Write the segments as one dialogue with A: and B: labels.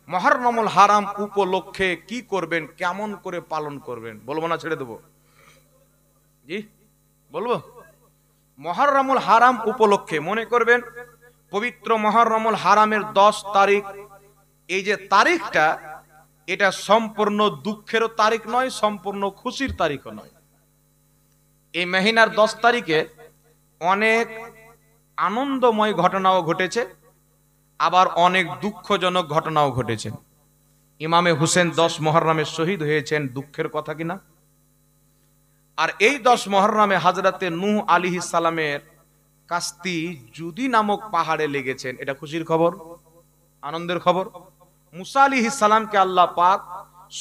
A: মুহররমুল হারাম উপলক্ষে কি করবেন, কেমন করে পালন করবেন? বলবো না ছেড়ে দেবো? জি বলবো। মুহররমুল হারাম উপলক্ষে মনে করবেন পবিত্র মুহররমুল হারামের 10 তারিখ, এই যে তারিখটা, এটা সম্পূর্ণ দুঃখেরও তারিখ নয়, সম্পূর্ণ খুশির তারিখও নয়। এই মহিনার 10 তারিখে অনেক আনন্দময় ঘটনাও ঘটেছে, আবার অনেক দুঃখজনক ঘটনাও ঘটেছে। ইমামে হুসেন 10 মুহররমে শহীদ হয়েছেন, দুঃখের কথা কিনা? আর এই 10 মুহররমে হযরতে নূহ আলাইহিস সালামের কাস্তি জুদি নামক পাহাড়ে লেগেছেন, এটা খুশির খবর, আনন্দের খবর। মুসা আলাইহিস সালামকে আল্লাহ পাক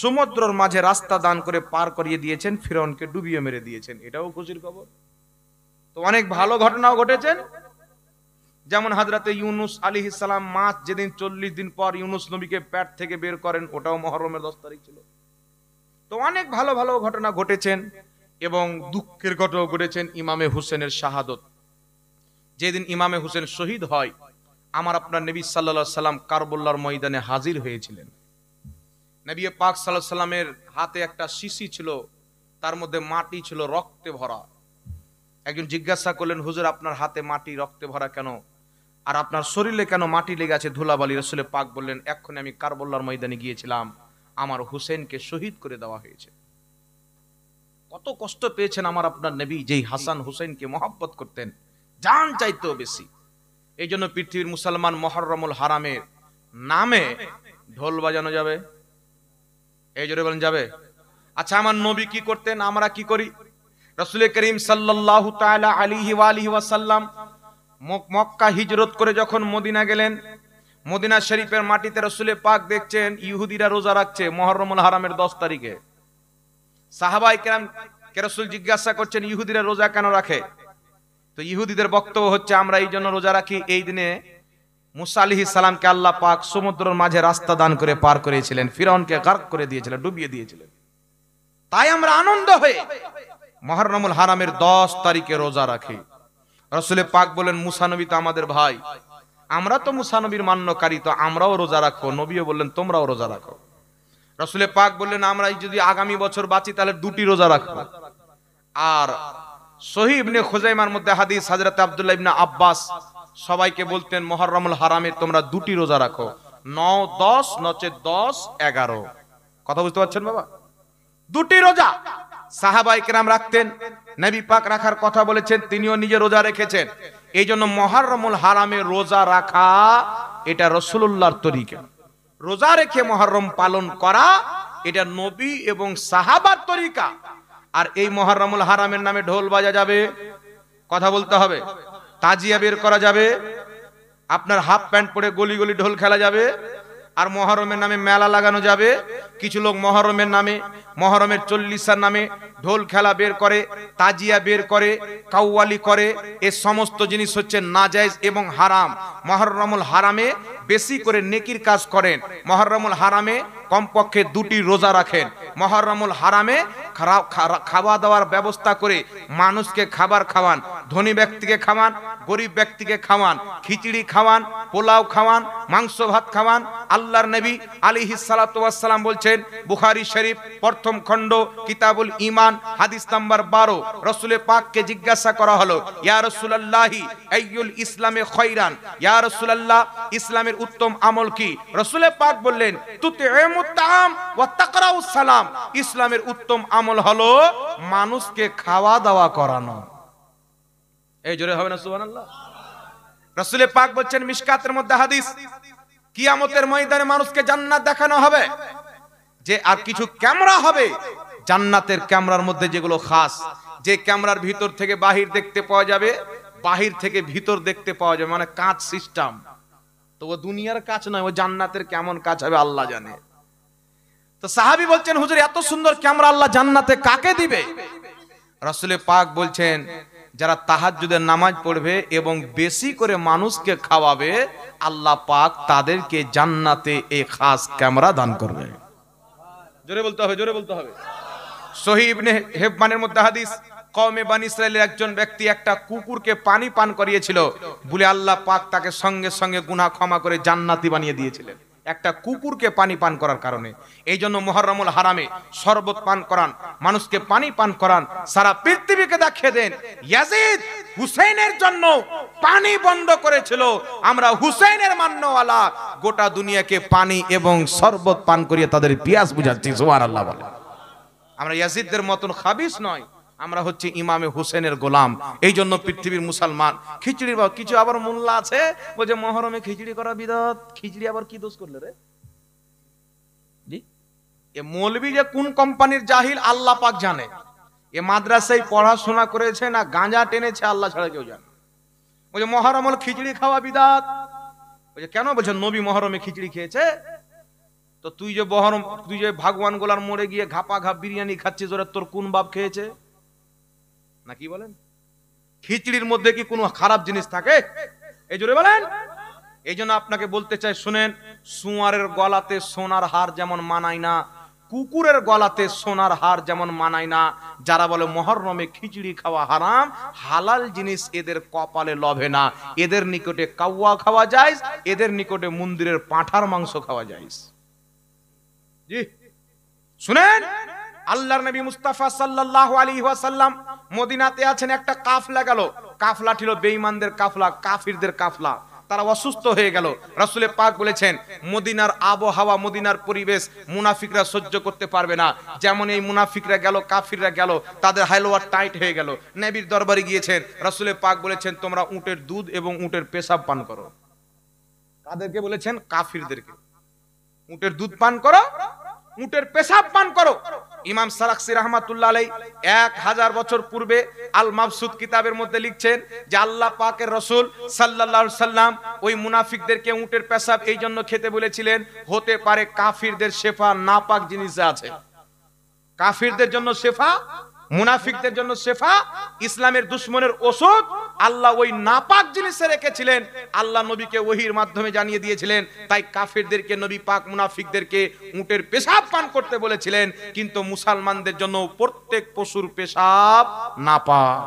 A: সমুদ্রের মাঝে রাস্তা দান করে পার করিয়ে দিয়েছেন, ফিরআউনকে ডুবিয়ে মেরে দিয়েছেন, এটাও খুশির খবর। তো অনেক ভালো ঘটনাও ঘটেছেন, যেমন হযরতে ইউনুস আলাইহিস সালাম মাছ যেদিন 40 দিন পর ইউনুস নবীকে পেট থেকে বের করেন, ওটাও মুহররমের 10 তারিখ ছিল। তো অনেক ভালো ভালো ঘটনা ঘটেছেন এবং দুঃখের ঘটনা ঘটেছেন। ইমামে হুসেনের শাহাদত, যেদিন ইমামে হুসেন শহীদ হয়, আমার আপনার নবী সাল্লাল্লাহু আলাইহি সাল্লাম কারবালার ময়দানে হাজির হয়েছিলেন। নবী পাক সাল্লাল্লাহু আলাইহি সাল্লামের হাতে একটা শিশি ছিল, তার মধ্যে মাটি ছিল রক্তে ভরা। একজন জিজ্ঞাসা করলেন, হুজুর আপনার হাতে মাটি রক্তে ভরা কেন, আর আপনার শরীরে কেন মাটি লেগে আছে, ধুলাবালি? রাসূল পাক বললেন, এক্ষুনি আমি কারবালার ময়দানে গিয়েছিলাম, আমার হুসেনকে শহীদ করে দেওয়া হয়েছে। কত কষ্ট পেয়েছেন আমার আপনার নবী, যেই হাসান হুসেনকে মহব্বত করতেন জান চাইতেও বেশি। এই জন্য পৃথিবীর মুসলমান মুহররমুল হারামের নামে ঢোল বাজানো যাবে? এই জোরে বলেন যাবে? আচ্ছা, আমার নবী কি করতেন, আমরা কি করি? রাসূল করিম সাল্লাল্লাহু তাআলা আলাইহি ওয়া আলিহি ওয়াসাল্লাম মক্কা হিজরত করে যখন মদিনা গেলেন, মদিনা শরীফের মাটিতে রাসূল পাক দেখছেন ইহুদিরা রোজা রাখছে মুহররমুল হারামের 10 তারিখে। সাহাবায়ে কেরাম কে রাসূল জিজ্ঞাসা করছেন, ইহুদিরা রোজা কেন রাখে? তো ইহুদিদের বক্তব্য হচ্ছে, আমরা এই জন্য রোজা রাখি, এই দিনে মুসা আলাইহিস সালামকে আল্লাহ পাক সমুদ্রের মাঝে রাস্তা দান করে পার করেছিলেন, ফিরআউনকে গার্ক করে দিয়েছিলেন, ডুবিয়ে দিয়েছিলেন। তাই আমরা আনন্দ হয়ে মুহররমুল হারামের 10 তারিখে রোজা রাখি। রাসূল পাক বলেন, মুসা নবী তো আমাদের ভাই, আমরা তো মুসা নবীর মান্যকারী, তো আমরাও রোজা রাখবো। নবীও বললেন, তোমরাও রোজা রাখো। রাসূল পাক বললেন, আমরা যদি আগামী বছর বাঁচি তাহলে 2টি রোজা রাখবো। আর সহিহ ইবনে খুজাইমার মধ্যে হাদিস, হযরত আব্দুল্লাহ ইবনে আব্বাস সবাইকে বলতেন, মুহররমুল হারামে তোমরা 2টি রোজা রাখো, 9, 10 নচে 10, 11। কথা বুঝতে পারছেন বাবা? 2টি রোজা সাহাবায়ে কেরাম রাখতেন, নবী পাক রাখার কথা বলেছেন, তিনিও নিজে রোজা রেখেছেন। এই জন্য মুহররমুল হারামে রোজা রাখা এটা রাসূলুল্লাহর তরিকা। রোজা রেখে মুহররম পালন করা এটা নবী এবং সাহাবার তরিকা। আর এই মুহররমুল হারামের নামে ঢোল বাজা যাবে, কথা বলতে হবে, তাজিয়া বের করা যাবে, আপনার হাফ প্যান্ট পরে গলি গলি ঢোল খেলা যাবে, আর মুহররমের নামে মেলা লাগানো যাবে। কিছু লোক মুহররমের নামে, মুহররমের 40 নামে ঢোল খেলা বের করে, তাজিয়া বের করে, কাওয়ালি করে। এই সমস্ত জিনিস হচ্ছে নাজায়েজ এবং হারাম। মুহররমুল হারামে বেশি করে নেকির কাজ করেন, মুহররমুল হারামে কমপক্ষে 2টি রোজা রাখেন, মুহররমুল হারামে খাওয়া দাওয়ার ব্যবস্থা করে মানুষকে খাবার খাওয়ান, ধনী ব্যক্তিকে খাওয়ান, গরিব ব্যক্তিকে খাওয়ান, খিচুড়ি খাওয়ান, পোলাও খাওয়ান, মাংস ভাত খাওয়ান। আল্লাহর নবী আলাইহিস সালাতু ওয়াস সালাম বলছেন, বুখারী শরীফ প্রথম খণ্ড কিতাবুল ঈমান হাদিস নাম্বার 12, রাসূল পাককে জিজ্ঞাসা করা হলো, ইয়া রাসূলুল্লাহি আইয়ুল ইসলামে খায়রান, ইয়া রাসূলুল্লাহ ইসলামের উত্তম আমল কি? রাসূল পাক বললেন, তুতিমুত তাআম ওয়া তাকরাউস সালাম, ইসলামের উত্তম আমল হলো মানুষকে খাওয়া দাওয়া করানো। এই জোরে হবে না সুবহানাল্লাহ? রাসূল পাক বলছেন মিশকাতের মধ্যে হাদিস, কিয়ামতের ময়দানে মানুষকে জান্নাত দেখানো হবে, যে আর কিছু ক্যামেরা হবে জান্নাতের ক্যামেরার মধ্যে, যেগুলো খাস, যে ক্যামেরার ভিতর থেকে বাহির দেখতে পাওয়া যাবে, বাহির থেকে ভিতর দেখতে পাওয়া যাবে, মানে কাঁচ সিস্টেম। তো ও দুনিয়ার কাঁচ নয়, ও জান্নাতের কেমন কাঁচ হবে আল্লাহ জানে। তো সাহাবী বলছেন, হুজুর এত সুন্দর ক্যামেরা আল্লাহ জান্নাতে কাকে দিবে? রাসূল পাক বলছেন, যারা তাহাজ্জুদের নামাজ পড়বে এবং বেশি করে মানুষকে খাওয়াবে, আল্লাহ পাক তাদেরকে জান্নাতে এই খাস ক্যামেরা দান করবে। জোরে বলতে হবে, জোরে বলতে হবে। সহিহ ইবনে হিব্বানের মধ্যে হাদিস, কওমে বানি ইসরাইলের একজন ব্যক্তি একটা কুকুরকে পানি পান করিয়েছিল বলে আল্লাহ পাক তাকে সঙ্গে সঙ্গে গুনাহ ক্ষমা করে জান্নাতি বানিয়ে দিয়েছিলেন। একটা কুকুরকে পানি পান করার কারণে। এই জন্য মুহররমুল হারামে শরবত পান করান, মানুষকে পানি পান করান, সারা পৃথিবীকে দেখিয়ে দেন ইয়াজিদ হুসেনের জন্য পানি বন্ধ করেছিল। আমরা হুসেনের মান্যওয়ালা গোটা দুনিয়াকে পানি এবং শরবত পান করিয়ে তাদের পিয়াস বুঝাচ্ছি। সুবহানাল্লাহ বলে। আমরা ইয়াজিদদের মতন খাবিস নয়, আমরা হচ্ছে ইমামে হুসেনের গোলাম। এই জন্য পৃথিবীর মুসলমান খিচুড়ির কিছু আবার মোল্লা আছে বলছে মহরমে খিচুড়ি করা বিদত। খিচুড়ি আবার কি দোষ করলে রে? জি, এ মৌলবি যে কোন কোম্পানির জাহিল আল্লাহ পাক জানে। এ মাদ্রাসায় পড়াশোনা করেছে না গাঁজা টেনেছে আল্লাহ ছাড়া কেউ জানে। বলছে মহরমে খিচুড়ি খাওয়া বিদত। বলছে কেন? বলছে নবী মহরমে খিচুড়ি খেয়েছে। তো তুই যে ভগবান গোলার মোড়ে গিয়ে ঘাপা ঘাপ বিরিয়ানি খাচ্ছিস, ওরা তোর কোন বাপ খেয়েছে? না কি বলেন? খিচড়ির মধ্যে কি কোনো খারাপ জিনিস থাকে? এই জোরে বলেন। এই জন্য আপনাকে বলতে চাই, শুনেন, সুয়ারের গলাতে সোনার হার যেমন মানায় না, কুকুরের গলাতে সোনার হার যেমন মানায় না। যারা বলে মুহররমে খিচড়ি খাওয়া হারাম, হালাল জিনিস এদের কপালে লভে না। এদের নিকটে কাওয়া খাওয়া যায়, এদের নিকটে মন্দিরের পাঁঠার মাংস খাওয়া যায়। জি শুনেন, আল্লাহর নবী মুস্তাফা সাল্লাল্লাহু আলাইহি ওয়াসাল্লাম মদিনাতে আছেন, একটা কাফলা গেল। কাফলা ছিল বেঈমানদের কাফলা, কাফিরদের কাফলা। তারা অসুস্থ হয়ে গেল। রাসূল পাক বলেছেন মদিনার আবহাওয়া, মদিনার পরিবেশ মুনাফিকরা সহ্য করতে পারবে না। যেমন এই মুনাফিকরা গেল, কাফিররা গেল, তাদের হালওয়া টাইট হয়ে গেল। নবীর দরবারে গিয়েছেন, রাসূল পাক বলেছেন তোমরা উটের দুধ এবং উটের পেশাব পান করো। কাদেরকে বলেছেন? কাফিরদেরকে। উটের দুধ পান করো, উটের পেশাব পান করো। ইমাম সারাকসি রাহমাতুল্লাহ আলাইহি 1000 বছর পূর্বে আল মাবসুদ কিতাবের মধ্যে লিখছেন যে আল্লাহ পাকের রাসূল সাল্লাল্লাহু আলাইহি সাল্লাম ওই মুনাফিকদেরকে উটের পেশাব এই জন্য খেতে বলেছিলেন, হতে পারে কাফিরদের শেফা নাপাক জিনিস আছে। কাফিরদের জন্য শেফা, মুনাফিকদের জন্য শেফা, ইসলামের দুশমনের ওষুধ আল্লাহ ওই নাপাক জিনিসে রেখেছিলেন। আল্লাহ নবীকে ওহীর মাধ্যমে জানিয়ে দিয়েছিলেন। তাই কাফিরদেরকে নবী পাক মুনাফিকদেরকে উটের পেশাব পান করতে বলেছিলেন। কিন্তু মুসলমানদের জন্য প্রত্যেক পশুর পেশাব নাপাক,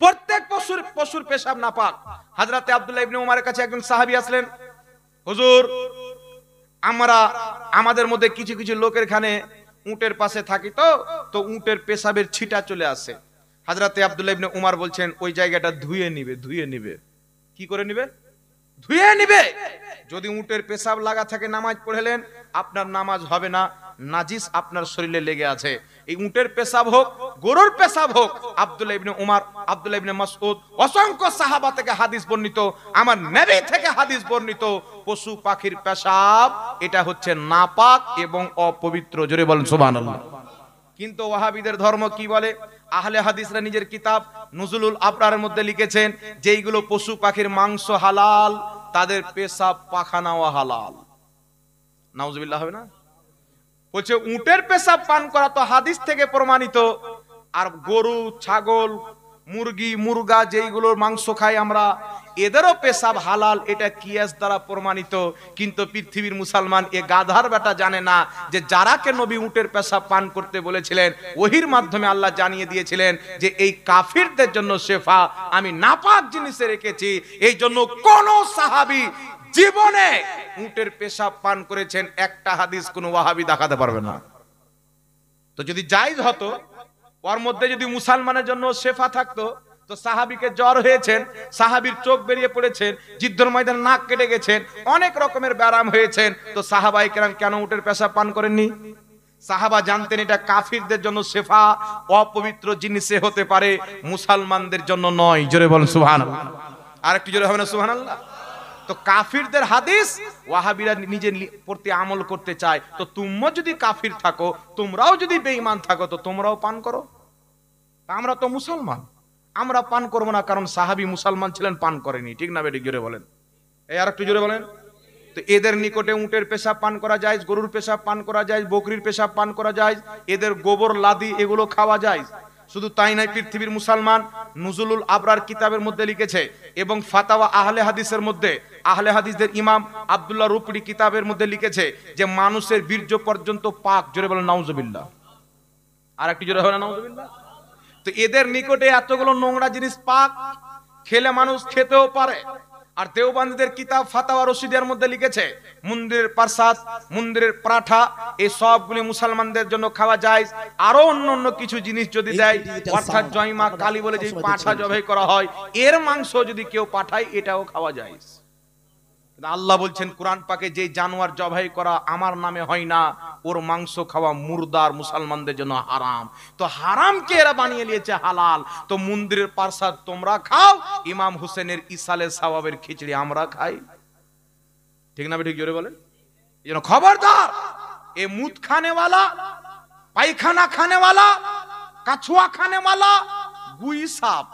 A: প্রত্যেক পশুর পেশাব নাপাক। হযরতে আব্দুল্লাহ ইবনে উমরের কাছে একজন সাহাবী আসলেন, হুজুর আমাদের মধ্যে কিছু কিছু লোকের এখানে উটের পাশে থাকি, তো উটের পেশাবের ছিটা চলে আসে। হযরতে আব্দুল্লাহ ইবনে উমর বলছেন ওই জায়গাটা ধুয়ে নিবে। কি করে নিবে? ধুয়ে নিবে। যদি উটের পেশাব লাগা থাকে নামাজ পড়লেন, আপনার নামাজ হবে না, নাজিস আপনার শরীরে লেগে আছে। এই উটের পেশাব হোক, গরুর পেশাব হোক, আব্দুল্লাহ ইবনে উমর, আব্দুল্লাহ ইবনে মাসউদ, অসংখ্য সাহাবা থেকে হাদিস বর্ণিত, আমার নবী থেকে হাদিস বর্ণিত, পশু পাখির পেশাব এটা হচ্ছে নাপাক এবং অপবিত্র। জোরে বলেন সুবহানাল্লাহ। কিন্তু ওয়াহাবিদের ধর্ম কি বলে? আহলে হাদিসরা নিজের কিতাব নুজুলুল আবরারের মধ্যে লিখেছেন যে এইগুলো পশু পাখির মাংস হালাল, তাদের পেশাব পাখানাও হালাল। নাউজুবিল্লাহ হবে না? বলছে উটের পেশাব পান করা তো হাদিস থেকে প্রমাণিত, আর গরু, ছাগল, মুরগি, মুরগা যেইগুলোর মাংস খাই আমরা, এদেরও পেশাব হালাল, এটা কিয়াস দ্বারা প্রমাণিত। কিন্তু পৃথিবীর মুসলমান এ গাধার বেটা জানে না যে যারাকে নবী উটের পেশাব পান করতে বলেছিলেন, ওহির মাধ্যমে আল্লাহ জানিয়ে দিয়েছিলেন যে এই কাফিরদের জন্য শেফা আমি নাপাক জিনিসে রেখেছি। এই জন্য কোন সাহাবী জীবনে উটের পেশাব পান করেছেন একটা হাদিস কোন ওয়াহাবি দেখাতে পারবে না। তো যদি জায়েজ হতো, ওর মধ্যে যদি মুসলমানের জন্য শেফা থাকতো, তো সাহাবীকে জ্বর হয়েছেন, সাহাবীর চোখ বেরিয়ে পড়েছেন, যুদ্ধের ময়দানে নাক কেটে গেছেন, অনেক রকমের ব্যারাম হয়েছেন, তো সাহাবায়ে কেরাম কেন উটের পেশাব পান করেননি? সাহাবা জানতেন এটা কাফিরদের জন্য শেফা, অপবিত্র জিনিসে হতে পারে, মুসলমানদের জন্য নয়। জোরে বলেন সুবহানাল্লাহ। আর একটু জোরে হবে না সুবহানাল্লাহ? তো কাফিরদের হাদিস ওয়াহাবিরা নিজের প্রতি আমল করতে চায়। তো তোমরা যদি কাফির থাকো, তোমরাও যদি বেঈমান থাকো, তো তোমরাও পান করো। আমরা তো মুসলমান, আমরা পান করবো না, কারণ সাহাবী মুসলমান ছিলেন, পান করেনি। ঠিক না বেটি? জোরে বলেন। এই আর একটু জোরে বলেন। তো এদের নিকটে উটের পেশাব পান করা যায়, গরুর পেশাব পান করা যায়, বকরির পেশাব পান করা যায়, এদের গোবর, লাদি এগুলো খাওয়া যায়। শুধু তাই নয়, পৃথিবীর মুসলমান নুজুলুল আবরার কিতাবের মধ্যে লিখেছে এবং ফাতাওয়া আহলে হাদিসের মধ্যে আহলে হাদিসদের ইমাম আব্দুল্লাহ রুপড়ি কিতাবের মধ্যে লিখেছে যে মানুষের বীর্য পর্যন্ত পাক। জোরে বলেন নাউজুবিল্লাহ। আর একটু জোরে হবে নাউজুবিল্লাহ। তো এদের নিকটে এতগুলো নোংরা জিনিস পাক, খেলে মানুষ খেতেও পারে, আর দেওবন্দীদের কিতাব ফাতাওয়া রশিদিয়ার মধ্যে লিখেছে মন্দিরের প্রসাদ, মন্দিরের পরাঠা এই সবগুলি মুসলমানদের জন্য খাওয়া যায়। আরো অন্য কিছু জিনিস যদি দেয়, অর্থাৎ জয়মা কালী বলে যে পাঠা জবাই করা হয়, এর মাংস যদি কেউ পাঠায় এটাও খাওয়া যায়। আল্লাহ বলছেন কোরআন পাকে, যে জানোয়ার জবাই করা আমার নামে হয় না, ওর মাংস খাওয়া মুর্দার মুসলমানদের জন্য হারাম। তো হারামকে এরা বানিয়ে নিয়েছে হালাল। তো মন্দিরের প্রসাদ তোমরা খাও, ইমাম হুসেনের ইসালে সওয়াবের খিচড়ি আমরা খাই। ঠিক না? ঠিক জোরে বলেন। এই জন্য খবরদার, এ মুত খানেওয়ালা, পায়খানা খানেওয়ালা, কাছুয়া খানেওয়ালা, গুই সাপ।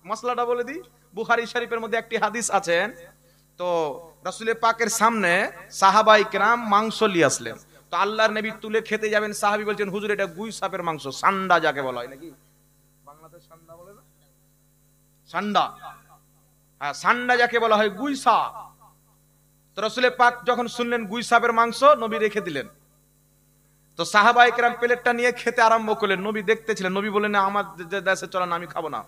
A: মশলাটা বলে দিই, বুখারী শরীফের মধ্যে একটি হাদিস আছেন। তো রাসূল পাকের সামনে সাহাবাই কেরাম মাংস নিয়ে আসলেন। তো আল্লাহর নবী তুলে খেতে যাবেন, সাহাবী বলছেন হুজুর এটা গুই সাপের মাংস, সান্ডা যাকে বলা হয়, নাকি বাংলাদেশ সান্ডা বলে না? সান্ডা, হ্যাঁ সান্ডা যাকে বলা হয়, গুই সাপ। তো রাসূল পাক যখন শুনলেন গুই সাপের মাংস, নবী রেখে দিলেন। তো সাহাবাই কেরাম প্লেটটা নিয়ে খেতে আরম্ভ করলেন। নবী দেখতেছিলেন। নবী বললেন না আমার দেশে চলেন, আমি খাবো না।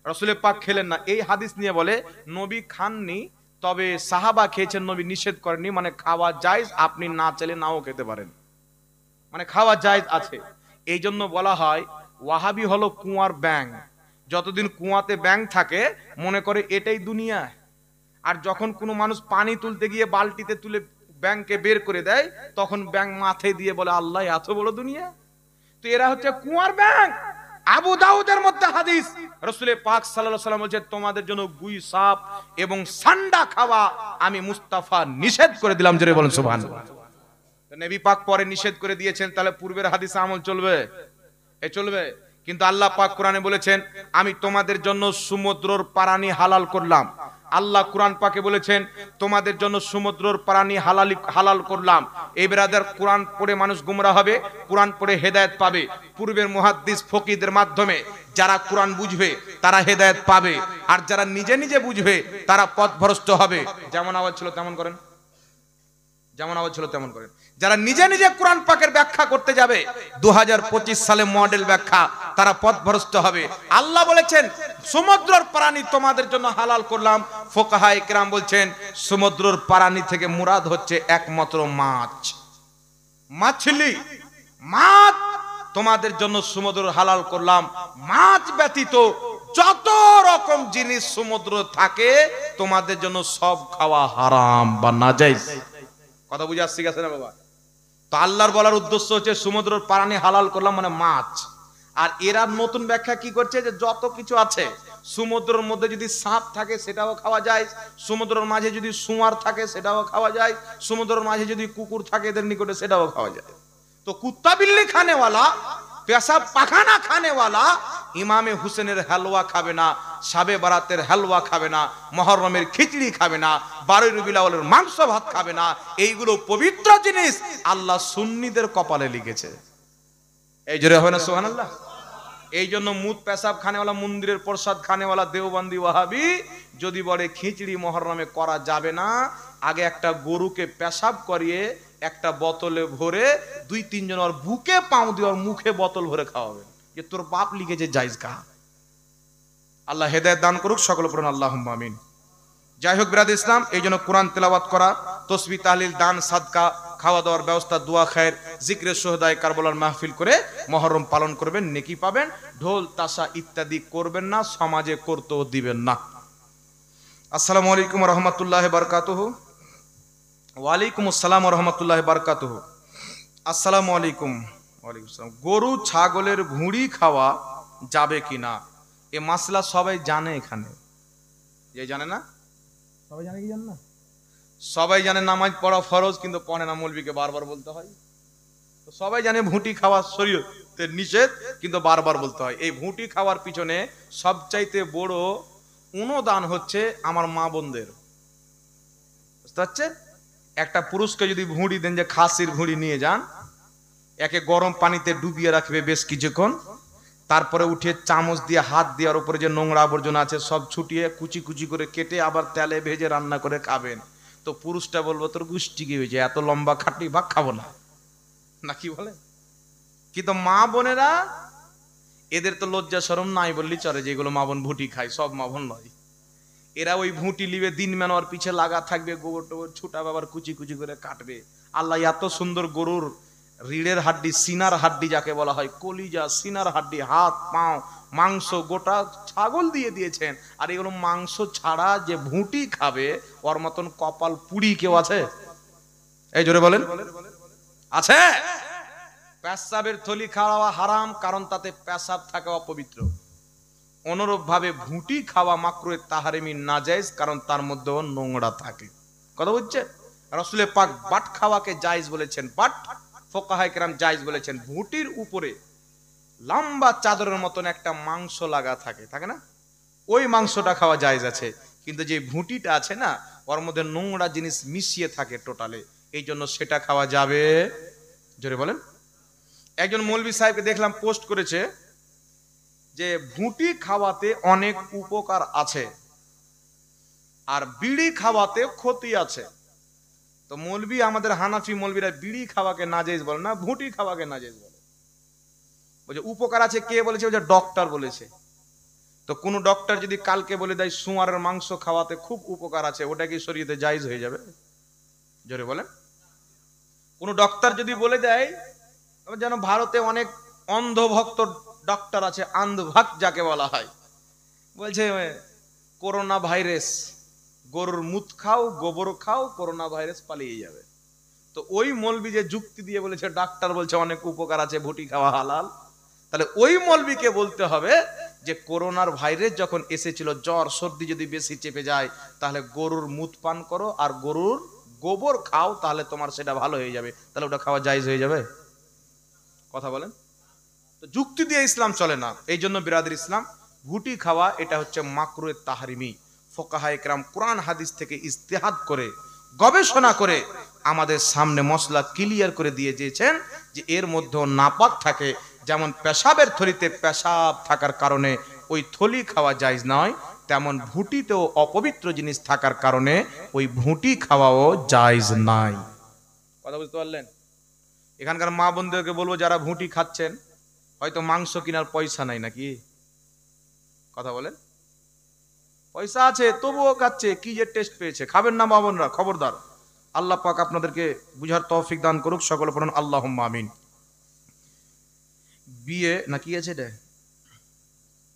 A: রাসূল পাক খেলেন না। এই হাদিস নিয়ে বলে নবী খাননি, তবে সাহাবা খেয়েছেন, নবী নিষেধ করেননি। মানে খাওয়া জায়েজ, আপনি না চাইলে নাও খেতে পারেন, মানে খাওয়া জায়েজ আছে। এই জন্য বলা হয় ওয়াহাবি হলো কুয়ার ব্যাঙ। যতদিন কুয়াতে ব্যাঙ থাকে মনে করে এটাই দুনিয়া। আর যখন কোনো মানুষ পানি তুলতে গিয়ে বালতিতে তুলে ব্যাঙকে বের করে দেয়, তখন ব্যাঙ মাথায় দিয়ে বলে আল্লাহ এত বড় দুনিয়া। তো এরা হচ্ছে কুয়ার ব্যাঙ। আবু দাউদের মধ্যে হাদিস, রাসূল পাক সাল্লাল্লাহু আলাইহি ওয়াসাল্লাম বলেছেন তোমাদের জন্য গুই সাপ এবং সান্ডা খাওয়া আমি মুস্তাফা নিষেধ করে দিলাম। জোরে বলেন সুবহানাল্লাহ। তো নবী পাক পরে নিষেধ করে দিয়েছেন, তাহলে পূর্বের হাদিসে আমল চলবে? চলবে। কিন্তু আল্লাহ পাক কোরআনে বলেছেন আমি তোমাদের জন্য সমুদ্রের প্রাণী হালাল করলাম। আল্লাহ কোরআন পাকে বলেছেন তোমাদের জন্য সমুদ্রের প্রাণী হালাল করলাম। এই ব্রাদার, কোরআন পড়ে মানুষ গুমরা হবে, কোরআন পড়ে হেদায়েত পাবে। পূর্বের মুহাদ্দিস ফকিহদের মাধ্যমে যারা কোরআন বুঝবে তারা হেদায়েত পাবে, আর যারা নিজে নিজে বুঝবে তারা পথভ্রষ্ট হবে। যেমন আওয়াজ ছিল তেমন করেন, যেমন আওয়াজ ছিল তেমন করেন। যারা নিজে নিজে কোরআন পাকের ব্যাখ্যা করতে যাবে 2025 সালে মডেল ব্যাখ্যা, তারা পথভ্রষ্ট হবে। আল্লাহ বলেছেন সমুদ্রের প্রাণী তোমাদের জন্য হালাল করলাম। ফুকাহায়ে কেরাম বলছেন সমুদ্রের প্রাণী থেকে মুরাদ হচ্ছে একমাত্র মাছ, মাছলি, মাছ তোমাদের জন্য সমুদ্র হালাল করলাম। মাছ ব্যতীত যত রকম জিনিস সমুদ্র থাকে তোমাদের জন্য সব খাওয়া হারাম বা নাজায়েজ। কথা বুঝে আসছে গেছে না বাবা? তো আল্লাহর বলার উদ্দেশ্য হচ্ছে সমুদ্রের প্রাণী হালাল করলাম মানে মাছ। আর এরা নতুন ব্যাখ্যা কি করছে, যে যত কিছু আছে সমুদ্রের মধ্যে যদি সাপ থাকে সেটাও খাওয়া যায়, সমুদ্রের মাঝে যদি শুঁয়ার থাকে সেটাও খাওয়া যায়, সমুদ্রের মাঝে যদি কুকুর থাকে এদের নিকটে সেটাও খাওয়া যায়। তো কুত্তা বিল্লি খানেওয়ালা, পেশাব পাখানা খানেওয়ালা ইমামে হুসেনের হালুয়া খাবে না, শাবে বারাতের হালুয়া খাবে না, মুহররমের খিচড়ি খাবে না, 12 রবিউল আউয়ালের মাংস ভাত খাবে না। এইগুলো পবিত্র জিনিস আল্লাহ সুন্নিদের কপালে লিখেছে। এই জোরে হয় না সুবহানাল্লাহ? এই জন্য মুত পেশাব খানেওয়ালা, মন্দিরের প্রসাদ খানেওয়ালা দেওবন্দি ওয়াহাবি যদি বলে খিচড়ি মুহররমে করা যাবে না, আগে একটা গরুকে পেশাব করিয়ে একটা বোতলে ভরে 2-3 জন ওর বুকে পাও দিয়ে ওর মুখে বোতল ভরে খাওয়াবে, যে তোর বাপ লিখেছে জায়েজ খা। আল্লাহ হেদায়েত দান করুক, সকল পড়ুন আল্লাহুম্মা আমিন। যাই হোক বিরাদ ইসলাম, এই জন্য কোরআন তেলাওয়াত করা, তসবিহ তাহলিল, দান সাদকা, খাওয়া দাওয়ার ব্যবস্থা, দোয়া খায়ের, জিক্রে শুহাদায়ে কারবালার মাহফিল করে মুহররম পালন করবেন, নেকি পাবেন। ঢোল তাশা ইত্যাদি করবেন না, সমাজে করতেও দিবেন না। আসসালামু আলাইকুম ওয়া রাহমাতুল্লাহি ওয়া বারাকাতুহু। ওয়া আলাইকুম আসসালাম ওয়া রাহমাতুল্লাহি ওয়া বারাকাতুহু। আসসালামু আলাইকুম। ওয়ালাইকুম আসসালাম। গরু ছাগলের ভুঁড়ি খাওয়া যাবে কিনা, এ মাসলা সবাই জানে এখানে? যে জানে না, সবাই জানে কি জানে না? সবাই জানে নামাজ পড়া ফরজ, কিন্তু পড়ে না, মৌলবীকে বারবার বলতে হয়। তো সবাই জানে ভুঁটি খাওয়া শরীয়তের নিষেধ, কিন্তু বারবার বলতে হয়। এই ভুঁটি খাওয়ার পিছনে সবচাইতে বড় অনুদান হচ্ছে আমার মা বোনদের। বুঝতে পারছেন? একটা পুরুষকে যদি ভুঁড়ি দেন, যে খাসির ভুঁড়ি নিয়ে যান, একে গরম পানিতে ডুবিয়ে রাখবে বেশ কিছুক্ষণ, তারপরে উঠিয়ে চামচ দিয়ে হাত দিয়ে ওর উপরে যে নোংরা আবর্জনা আছে সব ছুটিয়ে কুচি কুচি করে কেটে আবার তেলে ভেজে রান্না করে খাবেন। তো পুরুষটা বলবো তোর গুষ্টি কি হয়েছে, এত লম্বা খাটি ভাগ খাবো না, নাকি বলে? কিন্তু মা বোনেরা, এদের তো লজ্জা শরম নাই বললি চলে, যেগুলো মা বোন ভুটি খায়, সব মা বোন নয়। এরা ওই ভুঁটি লিবে দিন মেনোয়ার পিছে লাগা থাকবে, গোবর টোবর ছুটা বাবার কুচি কুচি করে কাটবে। আল্লাহ এত সুন্দর গরুর রিড়ের হাড্ডি, সিনার হাড্ডি যাকে বলা হয়, কলিজা, সিনার হাড্ডি, হাত পাও, মাংস গোটা ছাগল দিয়ে দিয়েছেন। আর এগুলো মাংস ছাড়া যে ভুঁটি খাবে, ওর মতন কপাল পুড়ি কেউ আছে? এই জোরে বলেন, আছে? পেশাবের থলি খাওয়া হারাম, কারণ তাতে পেশাব থাকে অপবিত্র। অনুরূপ ভাবে ভুঁটি খাওয়া মাকরুহে তাহরিমি নাজায়েজ, কারণ তার মধ্যে নোংরা থাকে। কথা বুঝছে? রাসূল পাক বাট খাওয়াকে জায়েজ বলেছেন, বাট ফুকাহায়ে কেরাম জায়েজ বলেছেন। ভুঁটির উপরে লম্বা চাদরের মতন একটা মাংস লাগা থাকে, থাকে না? ওই মাংসটা খাওয়া জায়েজ আছে। কিন্তু যে ভুঁটিটা আছে না, ওর মধ্যে নোংরা জিনিস মিশিয়ে থাকে টোটালে, এই জন্য সেটা খাওয়া যাবে। জোরে বলেন। একজন মৌলভী সাহেবকে দেখলাম পোস্ট করেছে যে ভুঁটি খাওয়াতে অনেক উপকার আছে আর বিড়ি খাওয়াতে ক্ষতি আছে। তো মৌলভী, আমাদের হানাফি মৌলভীরা বিড়ি খাওয়াকে নাজায়েজ বলে না, ভুঁটি খাওয়াকে নাজায়েজ বলে। বলছে উপকার আছে, কে বলেছে? বলছে ডক্টর বলেছে। তো কোন ডক্টর যদি কালকে বলে দেয় শুয়ারের মাংস খাওয়াতে খুব উপকার আছে, ওটা কি শরীয়তে জায়েজ হয়ে যাবে? জোরে বলেন। কোন ডক্টর যদি বলে দেয়, যেন ভারতে অনেক অন্ধভক্ত ডক্টর আছে, আন্ধভাগ যাকে বলা হয়, বলছে করোনা ভাইরাস, গরুর মুত খাও, গোবর খাও, করোনা ভাইরাস পালিয়ে যাবে। তো ওই মৌলবি যে যুক্তি দিয়ে বলেছে ডাক্তার বলছে অনেক উপকার আছে, ভুটি খাওয়া হালাল, তাহলে ওই মৌলবিকে বলতে হবে যে করোনার ভাইরাস যখন এসেছিল, জ্বর সর্দি যদি বেশি চেপে যায়, তাহলে গরুর মুত পান করো আর গরুর গোবর খাও, তাহলে তোমার সেটা ভালো হয়ে যাবে। তাহলে ওটা খাওয়া জায়েজ হয়ে যাবে। কথা বলেন। তো যুক্তি দিয়ে ইসলাম চলে না। এই জন্য বিরাদর ইসলাম, ভুটি খাওয়া এটা হচ্ছে মাকরুহে তাহরিমি। ফুকাহায়ে কেরাম কোরআন হাদিস থেকে ইজতিহাদ করে, গবেষণা করে আমাদের সামনে মসলা ক্লিয়ার করে দিয়ে দিয়েছেন যে এর মধ্যে নাপাক থাকে। যেমন পেশাবের থলিতে পেশাব থাকার কারণে ওই থলি খাওয়া জায়েজ নয়, তেমন ভুটিতেও অপবিত্র জিনিস থাকার কারণে ওই ভুটি খাওয়াও জায়েজ নাই। কথা বুঝতে পারলেন? এখানকার মা বোনদেরকে বলবো, যারা ভুটি খাচ্ছেন, হয়তো মাংস কেনার পয়সা নাই নাকি? কথা বলেন। পয়সা আছে তবুও খাচ্ছে, কি যে টেস্ট পেয়েছে। খাবেন না মা বোনরা, খবরদার। আল্লাহ পাক আপনাদেরকে বুঝার তৌফিক দান করুক। সকলে পড়ুন আল্লাহুম্মা আমিন। বিয়ে না কি আছে এটা,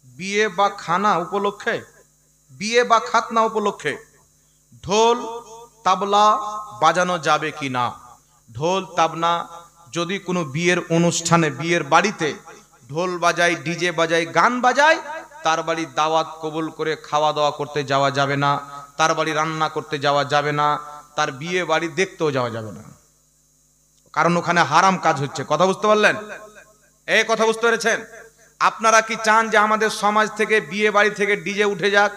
A: বিয়ে বা খানা উপলক্ষে, বিয়ে বা খাতনা উপলক্ষে ঢোল তাবলা বাজানো যাবে কি না? ঢোল তাবলা যদি কোনো বিয়ের অনুষ্ঠানে, বিয়ের বাড়িতে ঢোল বাজায়, ডিজে বাজায়, গান বাজায়, তার বাড়ি দাওয়াত কবুল করে খাওয়া দাওয়া করতে যাওয়া যাবে না, তার বাড়ি রান্না করতে যাওয়া যাবে না, তার বিয়ে বাড়ি দেখতেও যাওয়া যাবে না, কারণ ওখানে হারাম কাজ হচ্ছে। কথা বুঝতে পারলেন? এই কথা বুঝতে পেরেছেন? আপনারা কি চান যে আমাদের সমাজ থেকে বিয়ে বাড়ি থেকে ডিজে উঠে যাক?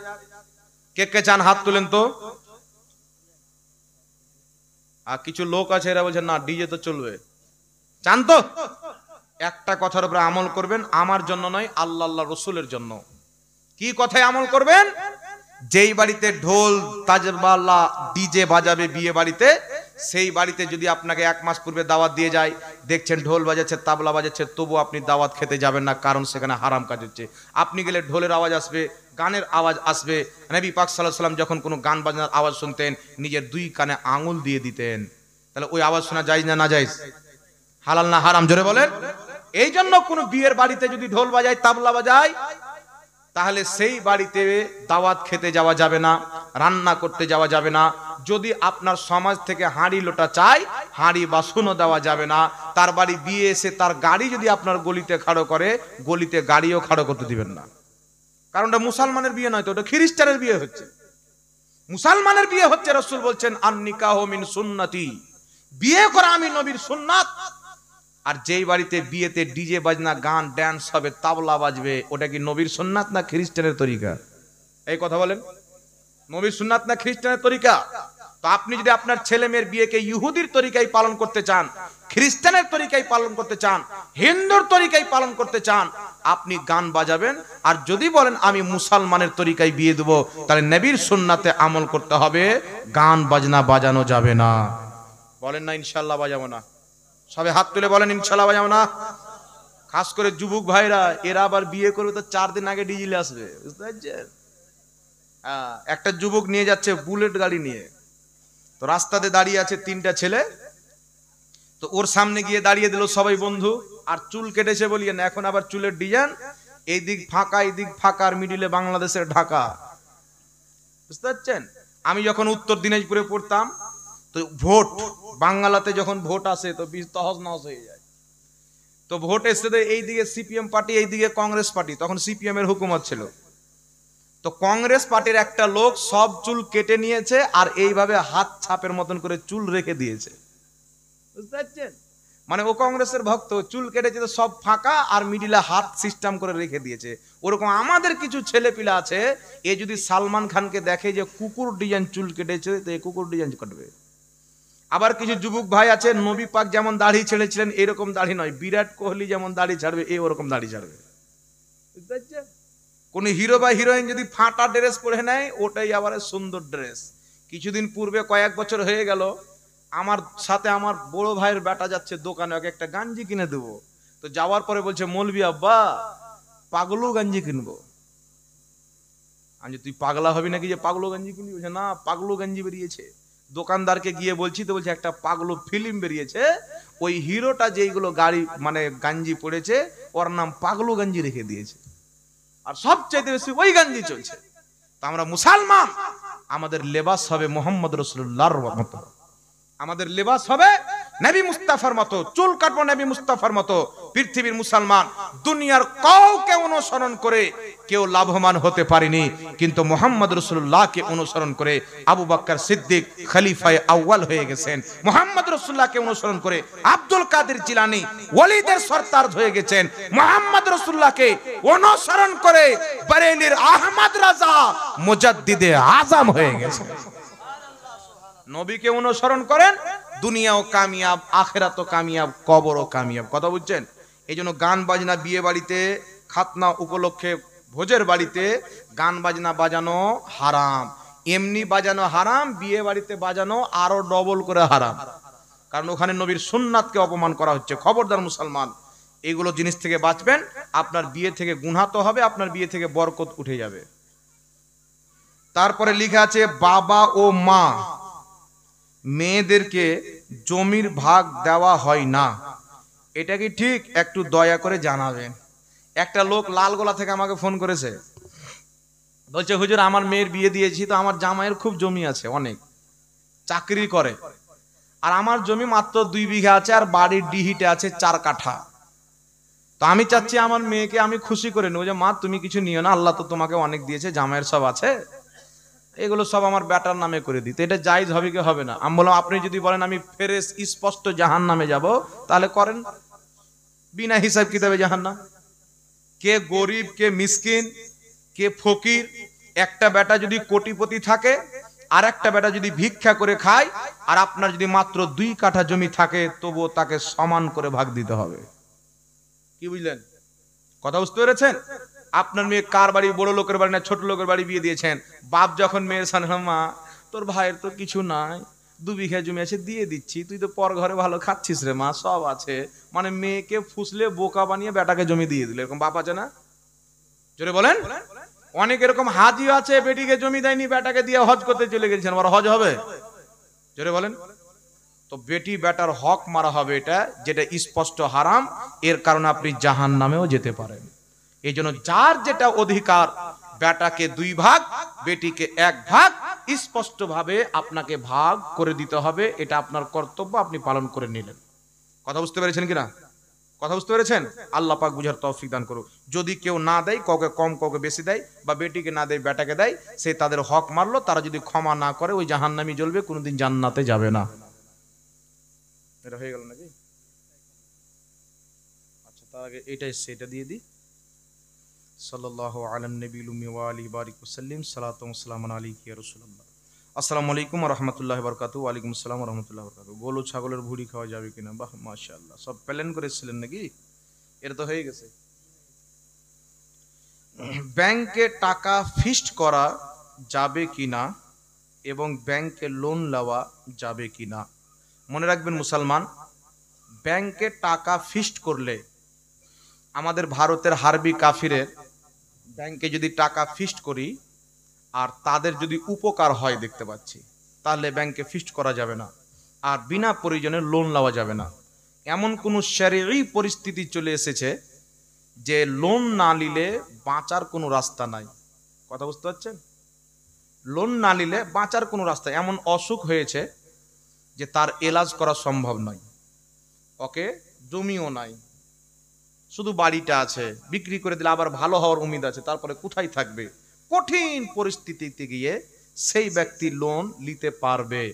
A: কে কে চান হাত তুলেন তো। আর কিছু লোক আছে এরা বলছে না ডিজে তো চলবে। চান তো? একটা কথার উপরে আমল করবেন, আমার জন্য নয়, আল্লাহ আল্লাহ রসুলের জন্য। কি কথায় আমল করবেন? যেই বাড়িতে ঢোল তাজবালা ডিজে বাজাবে বিয়ে বাড়িতে, সেই বাড়িতে যদি আপনাকে 1 মাস পূর্বে দাওয়াত দিয়ে যায়, দেখছেন ঢোল বাজাচ্ছে, তাবলা বাজাচ্ছে, তবু আপনি দাওয়াত খেতে যাবেন না, কারণ সেখানে হারাম কাজ হচ্ছে। আপনি গেলে ঢোলের আওয়াজ আসবে, গানের আওয়াজ আসবে। নবী পাক সাল্লাল্লাহু আলাইহি সাল্লাম যখন কোনো গান বাজনার আওয়াজ শুনতেন, নিজের 2 কানে আঙুল দিয়ে দিতেন। তাহলে ওই আওয়াজ শোনা জায়েজ না না জায়েজ? হালাল না হারাম? জোরে বলেন। এই জন্য কোনো বিয়ের বাড়িতে যদি ঢোল বাজায়, তাবলা বাজায়, তাহলে সেই বাড়িতে দাওয়াত খেতে যাওয়া যাবে না, রান্না করতে যাওয়া যাবে না। যদি আপনার সমাজ থেকে হাঁড়ি লোটা চাই, হাঁড়ি বাসনও দেওয়া যাবে না। তার বাড়ি বিয়ে এসে তার গাড়ি যদি আপনার গলিতে খাড়ো করে, গলিতে গাড়িও খাড়ো করতে দিবেন না, কারণ ওটা মুসলমানের বিয়ে নয়, তো ওটা খ্রিস্টানের বিয়ে হচ্ছে। মুসলমানের বিয়ে হচ্ছে, রাসূল বলছেন আন নিকাহু মিন সুন্নতি, বিয়ে করা আমি নবীর সুন্নাত। আর যেই বাড়িতে বিয়েতে ডিজে বাজনা, গান ড্যান্স হবে, তাবলা বাজবে, ওটা কি নবীর সুন্নাত না খ্রিস্টানের তরিকা? এই কথা বলেন। নবীর সুন্নাত না খ্রিস্টানের তরিকা? তো আপনি যদি আপনার ছেলে মেয়ের বিয়েকে ইহুদির তরিকায় পালন করতে চান, খ্রিস্টানের তরিকায় পালন করতে চান, হিন্দুর তরিকায় পালন করতে চান, আপনি গান বাজাবেন। আর যদি বলেন আমি মুসলমানের তরিকায় বিয়ে দেব, তাহলে নবীর সুন্নাতে আমল করতে হবে, গান বাজনা বাজানো যাবে না। বলেন না ইনশাআল্লাহ বাজাবো না? সবে হাত তুলে বলেন ইনশাআল্লাহ বাজাবো না। খাস করে যুবক ভাইরা, এরা আবার বিয়ে করবে তো 4 দিন আগে ডিজে আসবে, বুঝতে পারছেন? একটা যুবক নিয়ে যাচ্ছে বুলেট গাড়ি নিয়ে, তো রাস্তাতে দাঁড়িয়ে আছে তিনটা ছেলে, তো ওর সামনে গিয়ে দাঁড়িয়ে দিল সবাই বন্ধু, আর চুল কেটেছে বলিয়ে না, এখন আবার চুলের ডিজাইন এই দিক ফাঁকা এই দিক ফাঁকা, আর মিডিলে বাংলাদেশের ঢাকা। বুঝতে পারছেন? আমি যখন উত্তর দিনাজপুরে পড়তাম, তো ভোট বাংলাতে যখন ভোট আসে তো তহস নহস হয়ে যায়। তো ভোট এসে এইদিকে সিপিএম পার্টি এইদিকে কংগ্রেস পার্টি, তখন সিপিএম এর হুকুমত ছিল। তো কংগ্রেস পার্টির একটা লোক সব চুল কেটে নিয়েছে আর এইভাবে হাত ছাপের মতন করে চুল রেখে দিয়েছে। বুঝতে পারছেন? মানে ও কংগ্রেসের ভক্ত, চুল কেটেছে তো সব ফাঁকা আর মিডিলে হাত সিস্টেম করে রেখে দিয়েছে। ওরকম আমাদের কিছু ছেলে পিলা আছে, এ যদি সালমান খানকে দেখে যে কুকুর ডিজাইন চুল কেটেছে, তো এই কুকুর ডিজাইন কাটবে। আবার কিছু যুবক ভাই আছে, নবী পাক যেমন দাড়ি ছেড়েছিলেন এরকম দাড়ি নয়, বিরাট কোহলি যেমন দাড়ি ছাড়বে এই ওরকম দাড়ি ছাড়বে। বুঝতে পারছেন? কোন হিরো বা হিরোইন যদি ফাটা ড্রেস পরে নেয় ওটাই আবার সুন্দর ড্রেস। কিছুদিন পূর্বে কয়েক বছর হয়ে গেল, আমার সাথে আমার বড় ভাইয়ের বেটা যাচ্ছে দোকানে, ওকে একটা গাঞ্জি কিনে দেবো। তো যাওয়ার পরে বলছে, মৌলভী আব্বা পাগলু গাঞ্জি কিনবো। আমি তুই পাগলা হবি নাকি যে পাগলু গাঞ্জি কিনবি? বলছে না, পাগলু গাঞ্জি বেরিয়েছে। দোকানদারকে গিয়ে বলছি, তো বলছে একটা পাগলু ফিল্ম বেরিয়েছে, ওই হিরোটা যেইগুলো গাড়ি মানে গাঞ্জি পড়েছে ওর নাম পাগলু গাঞ্জি রেখে দিয়েছে, আর সবচেয়ে বেশি ওই গাঞ্জি চলছে। তা আমরা মুসলমান, আমাদের লেবাস হবে মোহাম্মদ রাসূলুল্লাহর মতো, আমাদের লেবাস হবে নবী মুস্তাফার মতো, চুল কাটবো নবী মুস্তাফার মতো। পৃথিবীর মুসলমান দুনিয়ার কাউকে অনুসরণ করে কেউ লাভবান হতে পারেনি, কিন্তু মোহাম্মদ রাসূলুল্লাহকে অনুসরণ করে আবু বকর সিদ্দিক খলিফায়ে আউয়াল হয়ে গেছেন। মোহাম্মদ রাসূলুল্লাহকে অনুসরণ করে আব্দুল কাদের জিলানী ওলিদের সরদার হয়ে গেছেন। মোহাম্মদ রাসূলুল্লাহকে অনুসরণ করে বরেলির আহমদ রাজা মুজাদ্দিদে আজম হয়ে গেছেন। নবীকে অনুসরণ করেন, দুনিয়াও কামিয়াব, আখিরাতও কামিয়াব, কবরও কামিয়াব। কথা বুঝছেন? এই জন্য গান বাজনা বিয়ে বাড়িতে, খাতনা উপলক্ষে, ভোজের বাড়িতে গান বাজনা বাজানো হারাম। এমনি বাজানো হারাম, বিয়ে বাড়িতে বাজানো আরো ডবল করে হারাম, কারণ ওখানে নবীর সুন্নাতকে অপমান করা হচ্ছে। খবরদার মুসলমান, এইগুলো জিনিস থেকে বাঁচবেন। আপনার বিয়ে থেকে গুনাহ তো হবে, আপনার বিয়ে থেকে বরকত উঠে যাবে। তারপরে লেখা আছে, বাবা ও মা মেয়েদেরকে জমির ভাগ দেওয়া হয় না, এটা কি ঠিক? একটু দয়া করে জানাবেন। একটা লোক লালগোলা থেকে আমাকে ফোন করেছে, বলছে হুজুর আমার মেয়ের বিয়ে দিয়েছি, তো আমার জামাইয়ের খুব জমি আছে, অনেক চাকরি করে, আর আমার জমি মাত্র 2 বিঘা আছে, আর বাড়ির ডিহিটে আছে 4 কাঠা। তো আমি চাচ্ছি আমার মেয়েকে আমি খুশি করে নেবো, যে মা তুমি কিছু নিও না, আল্লাহ তো তোমাকে অনেক দিয়েছে, জামাইয়ের সব আছে, এগুলো সব আমার বেটার নামে করে দিতে, এটা জায়েজ হবে কি হবে না? আমি বললাম আপনি যদি বলেন আমি ফেরেশ স্পষ্ট জাহান্নামে যাব, তাহলে করেন, বিনা হিসাব কিতাবে জাহান্নাম। কে গরিব, কে মিসকিন, কে ফকির, একটা বেটা যদি কোটিপতি থাকে আর একটা বেটা যদি ভিক্ষা করে খায়, আর আপনার যদি মাত্র 2 কাঠা জমি থাকে, তবুও তাকে সমান করে ভাগ দিতে হবে। কি বুঝলেন? কথা বুঝতে পেরেছেন? আপনার মেয়ে কার বাড়ি, বড় লোকের বাড়ি না ছোট লোকের বাড়ি বিয়ে দিয়েছেন, বাপ যখন মেয়ের সামনে, মা তোর ভাইয়ের তো কিছু নাই, 2 বিঘা জমি আছে দিয়ে দিচ্ছি, তুই তো পর ঘরে ভালো খাচ্ছিস রে মা, সব আছে, মানে মেয়েকে ফুসলে বোকা বানিয়ে বেটাকে জমি দিয়ে দিল, এরকম বাপ আছে না? জোরে বলেন। অনেক এরকম হাজিও আছে, বেটিকে জমি দেয়নি, বেটাকে দিয়ে হজ করতে চলে গেছেন, আর হজ হবে? জোরে বলেন। তো বেটি বেটার হক মারা হবে, এটা যেটা স্পষ্ট হারাম, এর কারণে আপনি জাহান্নামেও যেতে পারেন। এই জন্য যার যেটা অধিকার, বেটাকে 2 ভাগ, বেটিকে 1 ভাগ, স্পষ্ট ভাবে আপনাকে ভাগ করে দিতে হবে, এটা আপনার কর্তব্য, আপনি পালন করে নিলেন। কথা বুঝতে পেরেছেন কিনা? কথা বুঝতে পেরেছেন? আল্লাহ পাক বুঝার তৌফিক দান করুক। যদি কেউ না দেয়, কাউকে কম কাউকে বেশি দেয়, বা বেটিকে না দেয় বেটাকে দেয়, সে তাদের হক মারলো, তারা যদি ক্ষমা না করে ওই জাহান্নামী জ্বলবে, কোনোদিন জান্নাতে যাবে না। এটা হয়ে গেল নাকি? আচ্ছা, তার আগে এটাই সেটা দিয়ে দিই। সাল্লাল্লাহু আলা নবিয়্যিল উম্মি ওয়া আলিহি বারিক ওয়াসাল্লিম, সালাতু ওয়া সালামুন আলাইকা ইয়া রাসূলুল্লাহ। আসসালামু আলাইকুম ওয়া রাহমাতুল্লাহি ওয়া বারাকাতুহু। ওয়া আলাইকুম আসসালাম ওয়া রাহমাতুল্লাহি ওয়া বারাকাতুহু। গরু ছাগলের ভুঁড়ি খাওয়া যাবে কিনা? বাহ, মাশাআল্লাহ, সব প্ল্যান করেছিলেন নাকি? এটা তো হয়ে গেছে। ব্যাংকে টাকা ফিক্সড করা যাবে কিনা এবং ব্যাংকে লোন নেওয়া যাবে কিনা? মনে রাখবেন মুসলমান, ব্যাংকে টাকা ফিক্সড করলে, আমাদের ভারতের হারবি কাফিরের ব্যাংকে যদি টাকা ফিক্সড করি আর তাদের যদি উপকার হয় দেখতে পাচ্ছি, তাহলে ব্যাংকে ফিক্সড করা যাবে না, আর বিনা প্রয়োজনে লোন নেওয়া যাবে না। এমন কোনো শরঈ পরিস্থিতি চলে এসেছে যে লোন না নিলে বাঁচার কোনো রাস্তা নাই। কথা বুঝতে পারছেন? লোন না নিলে বাঁচার কোনো রাস্তা, এমন অসুখ হয়েছে যে তার এলাজ করা সম্ভব নয়, ওকে জমিও নাই, শুধু বাড়িটা আছে, বিক্রি করে দিলে আবার ভালো হওয়ার উম্মিদ আছে, তারপরে কোথায় থাকবে? কঠিন পরিস্থিতিতে গিয়ে সেই ব্যক্তি লোন নিতে পারবে।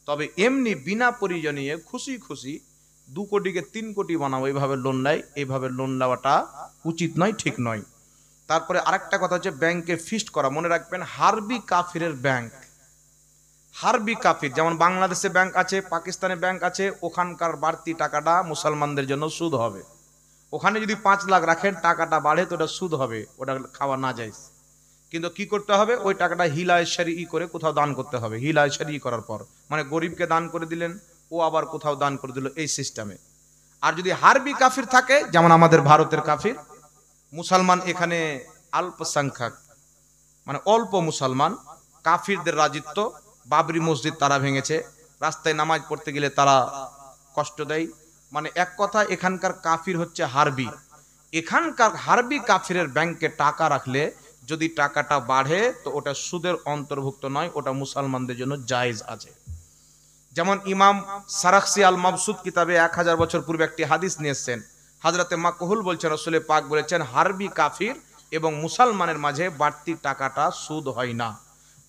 A: তবে এমনি বিনা প্রয়োজনীয় খুশি খুশি 2 কোটিকে 3 কোটি বানাবো এইভাবে লোন নেয়, এইভাবে লোন নেওয়াটা উচিত নয়, ঠিক নয়। তারপরে আরেকটা কথা হচ্ছে ব্যাংকে ফিক্সড করা। মনে রাখবেন, হারবি কাফিরের ব্যাংক, হারবি কাফির, যেমন বাংলাদেশে ব্যাংক আছে, পাকিস্তানে ব্যাংক আছে, ওখানকার বাড়তি টাকাটা মুসলমানদের জন্য সুদ হবে। ওখানে যদি 5 লাখ রাখেন, টাকাটা বাড়ে তো ওটা সুদ হবে, ওটা খাওয়া না যায়। কিন্তু কি করতে হবে, ওই টাকাটা হিলায় শরঈ করে কোথাও দান করতে হবে। হিলায় শরঈ করার পর মানে গরিবকে দান করে দিলেন, ও আবার কোথাও দান করে দিল, এই সিস্টেমে। আর যদি হারবি কাফির থাকে, যেমন আমাদের ভারতের কাফির, মুসলমান এখানে অল্পসংখ্যক, মানে অল্প মুসলমান, কাফিরদের রাজত্ব, বাবরি মসজিদ তারা ভেঙেছে, রাস্তায় নামাজ পড়তে গেলে তারা কষ্ট দেয়, মানে এক কথা এখানকার কাফির হচ্ছে হারবি। এখানকার হারবি কাফিরের ব্যাংকে টাকা রাখলে যদি টাকাটা বাড়ে তো ওটা সুদের অন্তর্ভুক্ত নয়, ওটা মুসলমানদের জন্য জায়েজ আছে। যেমন ইমাম সারাখসি আল মাবসুদ কিতাবে 1000 বছর পূর্বে একটি হাদিস নিয়ে এসেছেন। হযরতে মাকহুল বলছেন, রাসূল পাক বলেছেন, হারবি কাফির এবং মুসলমানের মাঝে বাড়তি টাকাটা সুদ হয় না।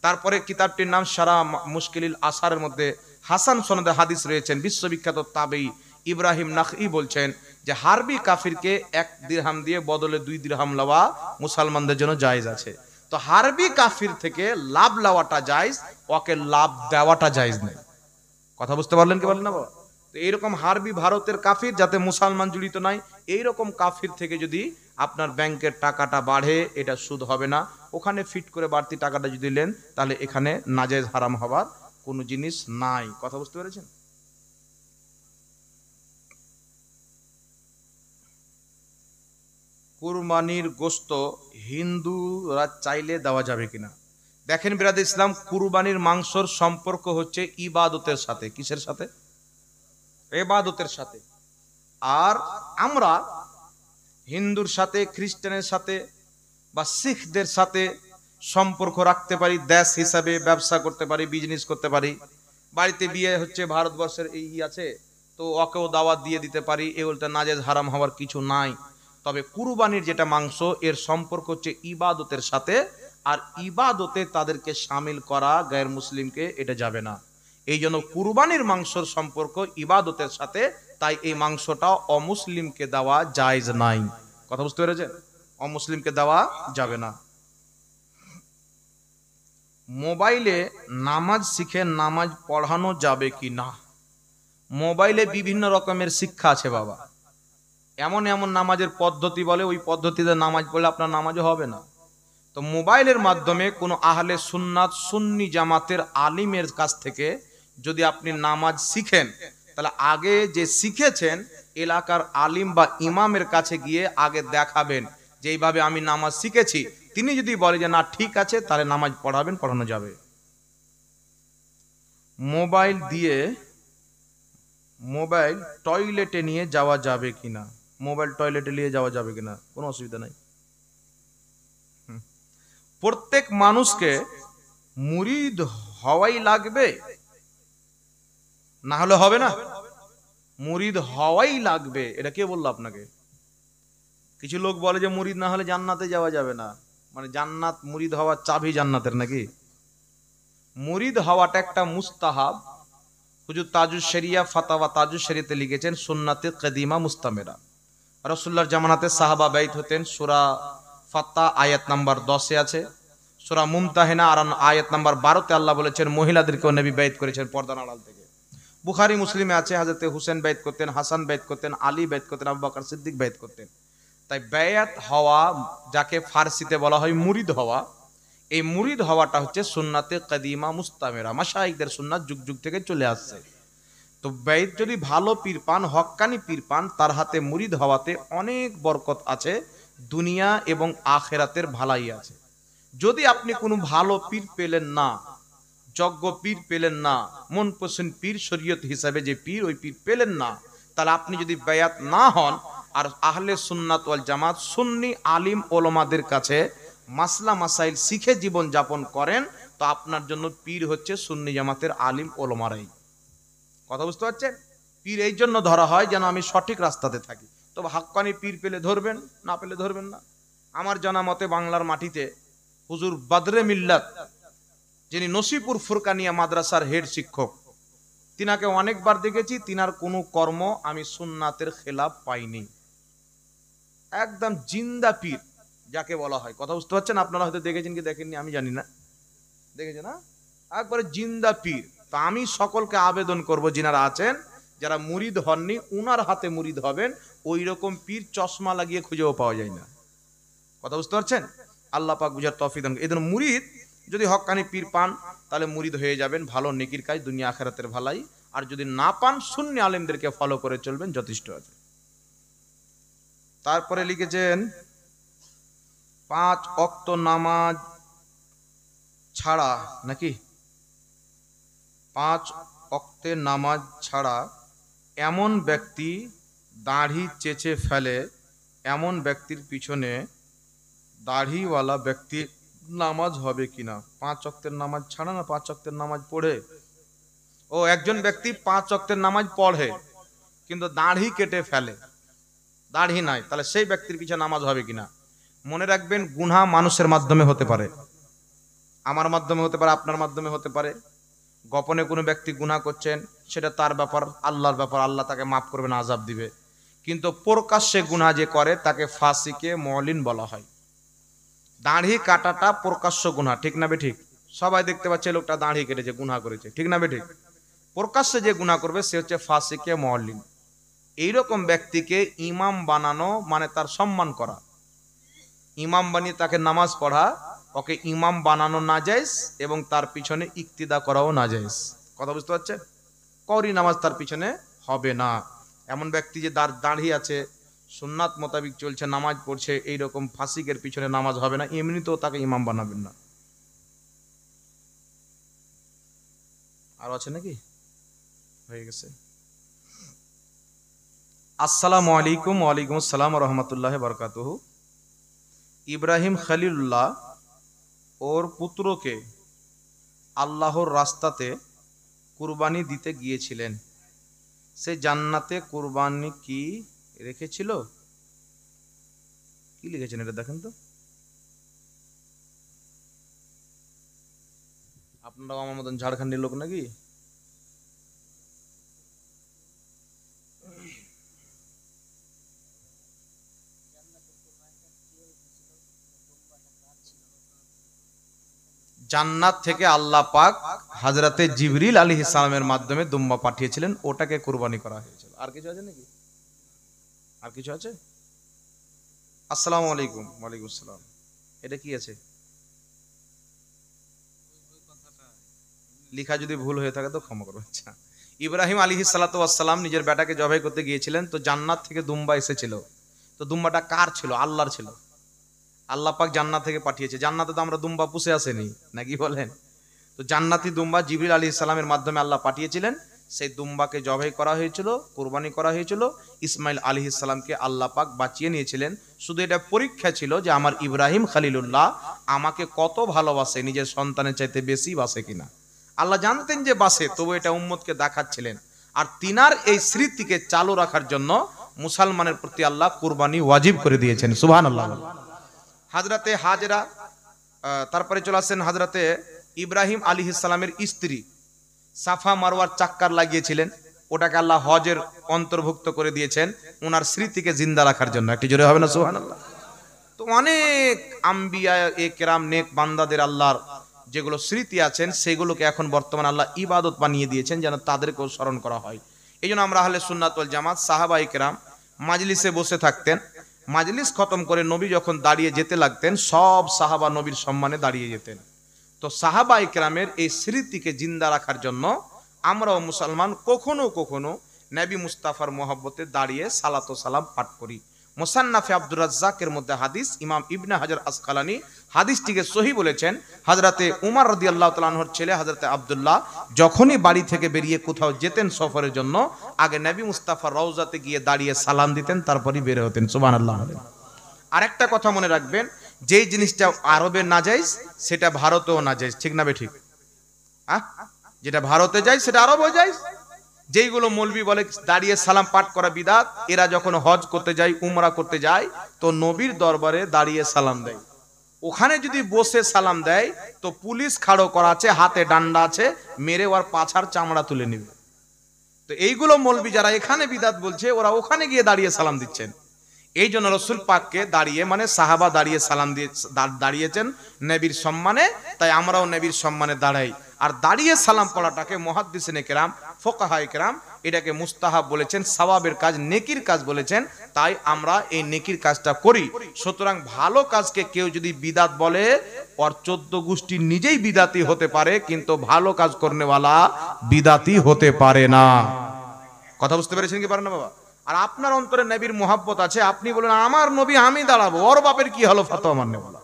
A: তারপরে কিতাবটির নাম শারা মুশকিলিল আসারের মধ্যে হাসান সনদে হাদিস রয়েছেন। বিশ্ববিখ্যাত তাবেঈ ইব্রাহিম নাখঈ বলছেন যে হারবি কাফিরকে 1 দিরহাম দিয়ে বদলে 2 দিরহাম লওয়া মুসলমানদের জন্য জায়েজ আছে। তো হারবি কাফির থেকে লাভ লওয়াটা জায়েজ, ওকে লাভ দেওয়াটা জায়েজ নেই। কথা বুঝতে পারলেন কি বলেন না বাবা? তো এইরকম হারবি ভারতের কাফির, যাতে মুসলমান জড়িত নাই, এইরকম কাফির থেকে যদি আপনার ব্যাংকের টাকাটা বাড়ে, এটা সুদ হবে না। ওখানে ফিট করে বাড়তি টাকাটা যদি নেন, তাহলে এখানে নাজায়েজ হারাম হবার কোনো জিনিস নাই। কথা বুঝতে পেরেছেন? কুরবানির গোশত হিন্দুরা চাইলে দেওয়া যাবে কিনা? দেখেন বিরাদ ইসলাম, কুরবানির মাংসর সম্পর্ক হচ্ছে ইবাদতের সাথে। কিসের সাথে? ইবাদতের সাথে। আর আমরা হিন্দুর সাথে, খ্রিস্টানের সাথে বা শিখদের সাথে সম্পর্ক রাখতে পারি, দেশ হিসাবে ব্যবসা করতে পারি, বিজনেস করতে পারি। বাড়িতে বিয়ে হচ্ছে, ভারতবর্ষের এই আছে, তো ওকেও দাওয়াত দিয়ে দিতে পারি, এগুলোতে নাজায়েজ হারাম হওয়ার কিছু নাই। তবে কুরবানির যেটা মাংস, এর সম্পর্ক হচ্ছে ইবাদতের সাথে, আর ইবাদতে তাদেরকে শামিল করা গায়ের মুসলিমকে, এটা যাবে না। এই জন্য কুরবানির মাংসর সম্পর্ক ইবাদতের সাথে, তাই এই মাংসটা অমুসলিমকে দেওয়া জায়েজ নাই। কথা বুঝতে পেরেছেন? অমুসলিমকে দেওয়া যাবে না। মোবাইলে নামাজ শিখে নামাজ পড়ানো যাবে কি না? মোবাইলে বিভিন্ন রকমের শিক্ষা আছে বাবা। এমন এমন নামাজের পদ্ধতি বলে, ওই পদ্ধতিতে নামাজ পড়লে আপনার নামাজও হবে না। তো মোবাইলের মাধ্যমে কোনো আহলে সুন্নাত সুন্নি জামাতের আলিমের কাছ থেকে যদি আপনি নামাজ শিখেন, তাহলে আগে যে শিখেছেন এলাকার আলিম বা ইমামের কাছে গিয়ে আগে দেখাবেন যে এইভাবে আমি নামাজ শিখেছি। তিনি যদি বলে যে না ঠিক আছে, তাহলে নামাজ পড়াবেন, পড়ানো যাবে। মোবাইল টয়লেটে নিয়ে যাওয়া যাবে কিনা? মোবাইল টয়লেটে নিয়ে যাওয়া যাবে কিনা? কোনো অসুবিধা নাই। প্রত্যেক মানুষকে মুরিদ হওয়াই লাগবে, না হলে হবে না? মুরিদ হওয়াই লাগবে, এটা কে বললো আপনাকে? কিছু লোক বলে যে মুরিদ না হলে জান্নাতে যাওয়া যাবে না, মানে জান্নাত, মুরিদ হওয়ার চাবি জান্নাতের নাকি? মুরিদ হওয়াটা একটা মুস্তাহাব। হুজুর তাজুস শরিয়া ফাতাওয়া তাজুস শরিয়াতে লিখেছেন, সুন্নাতে কদিমা মুস্তামেরা। রাসূলুল্লাহর জামানাতে সাহাবা বাইত হতেন। সূরা ফাত্তা আয়াত নাম্বার 10-এ আছে। সূরা মুমতাহিনা আর আয়াত নাম্বার 12-তে আল্লাহ বলেছেন মহিলাদেরকেও নবী বাইত করেছেন পর্দার আড়াল থেকে। বুখারী মুসলিমে আছে, হযরতে হুসেন বাইত করতেন, হাসান বাইত করতেন, আলী বাইত করতেন, আবু বকর সিদ্দিক বাইত করতেন। তাই বায়াত হওয়া, যাকে ফার্সিতে বলা হয় মুরিদ হওয়া, এই মুরিদ হওয়াটা হচ্ছে সুন্নাতে কদিমা মুস্তামেরা, মাশায়েখদের সুন্নাত, যুগ যুগ থেকে চলে আসছে। তো বাইত যদি ভালো পীর পান, হক্কানি পীর পান, তার হাতে মুরিদ হওয়াতে অনেক বরকত আছে, দুনিয়া এবং আখেরাতের ভালাই আছে। যদি আপনি কোনো ভালো পীর পেলেন না, যজ্ঞ পীর পেলেন না, মন পছন্দ পীর শরীয়ত হিসাবে যে পীর ওই পীর পেলেন না, তাহলে আপনি যদি বায়াত না হন আর আহলে সুন্নাত ওয়াল জামাত সুন্নি আলিম ওলামাদের কাছে মাসলা মাসাইল শিখে জীবন যাপন করেন, তো আপনার জন্য পীর হচ্ছে সুন্নি জামাতের আলিম ওলামারাই। কথা বুঝতে পারছেন? পীর এই জন্য ধরা হয় যেন আমি সঠিক রাস্তাতে থাকি। তবে হাক্কানি পীর পেলে ধরবেন, না পেলে ধরবেন না। আমার জানা মতে বাংলার মাটিতে হুজুর বদরে মিল্লাত, যিনি নসিপুর ফুরকানিয়া মাদ্রাসার হেড শিক্ষক, তিনাকে অনেকবার দেখেছি, তিনার কোনো কর্ম আমি সুন্নাতের খেলাফ পাইনি। একদম জিন্দা পীর যাকে বলা হয়। কথা বুঝতে পারছেন? আপনারা হয়তো দেখেছেন কি দেখেননি আমি জানি না, দেখেছেন না? একবারে জিন্দা পীর। তা আমি সকলকে আবেদন করব, যিনারা আছেন যারা মুরিদ হননি উনার হাতে মুরিদ হবেন। ওই রকম পীর চশমা লাগিয়ে খুঁজেও পাওয়া যায় না। কথা বুঝতে পারছেন? আল্লাহ পাক বুঝার তৌফিক দান। এদের মুরিদ যদি হক্কানি পীর পান তাহলে মুরিদ হয়ে যাবেন, ভালো নেকির কাজ, দুনিয়া আখিরাতের ভালাই। আর যদি না পান সুন্নি আলেমদেরকে ফলো করে চলবেন, যথেষ্ট আছে। তারপরে লিখেছেন 5 ওয়াক্ত নামাজ ছাড়া নাকি 5 ওয়াক্তের নামাজ ছাড়া এমন ব্যক্তি দাড়ি চেঁচে ফেলে, এমন ব্যক্তির পিছনে দাড়িওয়ালা ব্যক্তির নামাজ হবে কিনা? 5 ওয়াক্তের নামাজ ছাড়া না 5 ওয়াক্তের নামাজ পড়ে? ও, একজন ব্যক্তি 5 ওয়াক্তের নামাজ পড়ে কিন্তু দাড়ি কেটে ফেলে, দাড়ি নাই, তাহলে সেই ব্যক্তির পিছনে নামাজ হবে কিনা? মনে রাখবেন, গুনাহ মানুষের মাধ্যমে হতে পারে, আমার মাধ্যমে হতে পারে, আপনার মাধ্যমে হতে পারে। গোপনে কোনো ব্যক্তি গুনাহ করছেন, সেটা তার ব্যাপার, আল্লাহর ব্যাপার, আল্লাহ তাকে মাফ করবেন, আযাব দিবে। কিন্তু প্রকাশ্যে গুনাহ যে করে তাকে ফাসিকে মুলিন বলা হয়। দাড়ি কাটাটা প্রকাশ্য গুনাহ, ঠিক না বেঠিক? সবাই দেখতে পাচ্ছে লোকটা দাড়ি কেটেছে, গুনাহ করেছে, ঠিক না বেঠিক? প্রকাশ্যে যে গুনাহ করবে সে হচ্ছে ফাসিকে মুলিন। এইরকম ব্যক্তিকে ইমাম বানানো মানে তার সম্মান করা। ইমাম বানিয়ে তাকে নামাজ পড়া, ওকে ইমাম বানানো নাজায়েজ এবং তার পিছনে ইক্তিদা করাও নাজায়েজ। কথা বুঝতে পারছেন? কওরি নামাজ তার পিছনে হবে না। এমন ব্যক্তি যে দাড়ি আছে, সুন্নাত মোতাবিক চলছে, নামাজ পড়ছে, এইরকম ফাসিকের পিছনে নামাজ হবে না, এমনিতেও তাকে ইমাম বানাবেন না। আর আছে নাকি? হয়ে গেছে। আসসালামু আলাইকুম। ওয়ালাইকুম আসসালাম ওয়া রাহমাতুল্লাহি ওয়া বারাকাতুহু। ইব্রাহিম খলিলুল্লাহ ওর পুত্রকে আল্লাহর রাস্তাতে কুরবানি দিতে গিয়েছিলেন, সে জান্নাতে কুরবানি কি রেখেছিল? কি লিখেছেন এটা দেখেন তো। আপনারা আমার মতন ঝাড়খণ্ডের লোক নাকি? জান্নাত থেকে আল্লাহ পাক হযরতে জিবরিল আলাইহিস সালামের মাধ্যমে দুম্বা পাঠিয়েছিলেন, ওটাকে কুরবানি করা হয়েছিল। আর কিছু আছে নাকি? আর কিছু আছে? আসসালামু আলাইকুম। ওয়ালাইকুম আসসালাম। এটা কি আছে? লেখা যদি ভুল হয়ে থাকে তো ক্ষমা করবেন। আচ্ছা, ইব্রাহিম আলাইহিস সালাতু ওয়াস সালাম নিজের বেটাকে জবাই করতে গিয়েছিলেন, তো জান্নাত থেকে দুম্বা এসেছিল। তো দুম্বাটা কার ছিল? আল্লাহর ছিল। আল্লাহ পাক জান্নাত থেকে পাঠিয়েছে। জান্নাতে তো আমরা দুম্বা পুষে আসেনি, নাকি বলেন? তো জান্নাতি দুম্বা জিবরিল আলাইহিস সালামের মাধ্যমে আল্লাহ পাঠিয়েছিলেন, সেই দুম্বাকে জবাই করা হয়েছিল, কুরবানি করা হয়েছিল। ইসমাইল আলাইহিস সালামকে আল্লাহ পাক বাঁচিয়ে নিয়েছিলেন। শুধু এটা পরীক্ষা ছিল যে আমার ইব্রাহিম খলিলুল্লাহ আমাকে কত ভালোবাসে, নিজের সন্তানের চাইতে বেশি বাসে কিনা। আল্লাহ জানতেন যে বাসে, তবু এটা উম্মতকে দেখাচ্ছিলেন। আর তিনার এই স্মৃতিকে চালু রাখার জন্য মুসলমানের প্রতি আল্লাহ কুরবানি ওয়াজিব করে দিয়েছেন। সুবহানাল্লাহ। হযরতে হাজরা, তারপরে চলে আসেন হযরতে ইব্রাহিম আলাইহিস সালামের স্ত্রী, সাফা মারওয়ার চাক্কার লাগিয়েছিলেন, ওটাকে আল্লাহ হজের অন্তর্ভুক্ত করে দিয়েছেন ওনার স্মৃতিকে জিন্দা রাখার জন্য। একটি জোরে হবে না সুবহানাল্লাহ? তো অনেক আম্বিয়া কেরাম নেক বান্দাদের আল্লাহর যেগুলো স্মৃতি আছেন সেগুলোকে এখন বর্তমানে আল্লাহ ইবাদত বানিয়ে দিয়েছেন, যেন তাদেরকেও স্মরণ করা হয়। এই জন্য আমরা আহলে সুন্নাত ওয়াল জামাত সাহাবায়ে কেরাম মাজলিসে বসে থাকতেন, মাজলিস খতম করে নবী যখন দাঁড়িয়ে যেতে লাগতেন, সব সাহাবা নবীর সম্মানে দাঁড়িয়ে যেতেন। তো সাহাবায়ে কেরামের এই স্মৃতিকে জিন্দা রাখার জন্য আমরাও মুসলমান কখনো কখনো নবী মুস্তাফার মহব্বতে দাঁড়িয়ে সালাত ও সালাম পাঠ করি। মুসান্নাফে আব্দুর রাজ্জাকের মধ্যে হাদিস, ইমাম ইবনে হাজার আসকালানি হাদিসটিকে সহিহ বলেছেন। হযরতে উমর রাদিয়াল্লাহু তাআলা আনহুর ছেলে হযরতে আব্দুল্লাহ যখনই বাড়ি থেকে বেরিয়ে কোথাও যেতেন সফরের জন্য, আগে নবী মুস্তাফার রওজাতে গিয়ে দাঁড়িয়ে সালাম দিতেন, তারপরই বের হতেন। সুবহানাল্লাহ। আরেকটা কথা মনে রাখবেন, যেই জিনিসটা আরবে নাজায়েজ সেটা ভারতেও নাজায়েজ, ঠিক না বেঠিক? যেটা ভারতে যায় সেটা আরবেও যায়। যেইগুলো মৌলবি বলে দাঁড়িয়ে সালাম পাঠ করা বিদআত, এরা যখন হজ করতে যায়, উমরা করতে যায়, তো নবীর দরবারে দাঁড়িয়ে সালাম দেয়। ওখানে যদি বসে সালাম দেয় তো পুলিশ খাড়ো করা আছে, হাতে ডান্ডা আছে, মেরে ওর পাছার চামড়া তুলে নেবে। তো এইগুলো মৌলবি যারা এখানে বিদআত বলছে, ওরা ওখানে গিয়ে দাঁড়িয়ে সালাম দিচ্ছেন। এই জন্য রসুল পাককে দাঁড়িয়ে, মানে সাহাবা দাঁড়িয়ে সালাম দিয়ে দাঁড়িয়েছেন নবীর সম্মানে, তাই আমরাও নবীর সম্মানে দাঁড়াই। আর দাঁড়িয়ে সালাম পড়াটাকে মুহাদ্দিসিনে কেরাম, ফুকাহায়ে কেরাম এটাকে মুস্তাহাব বলেছেন, সওয়াবের কাজ, নেকির কাজ বলেছেন, তাই আমরা এই নেকির কাজটা করি। সুতরাং ভালো কাজকে কেউ যদি বিদআত বলে, ওর 14 গোষ্ঠী নিজেই বিদআতি হতে পারে, কিন্তু ভালো কাজ করনেওয়ালা বিদআতি হতে পারে না। কথা বুঝতে পেরেছেন কি পারেন না বাবা? আর আপনার অন্তরে নবীর মোহাব্বত আছে, আপনি বলেন আমার নবী আমি দাঁড়াবো, ওর বাপের কি হলো ফতোয়া মাননে বলা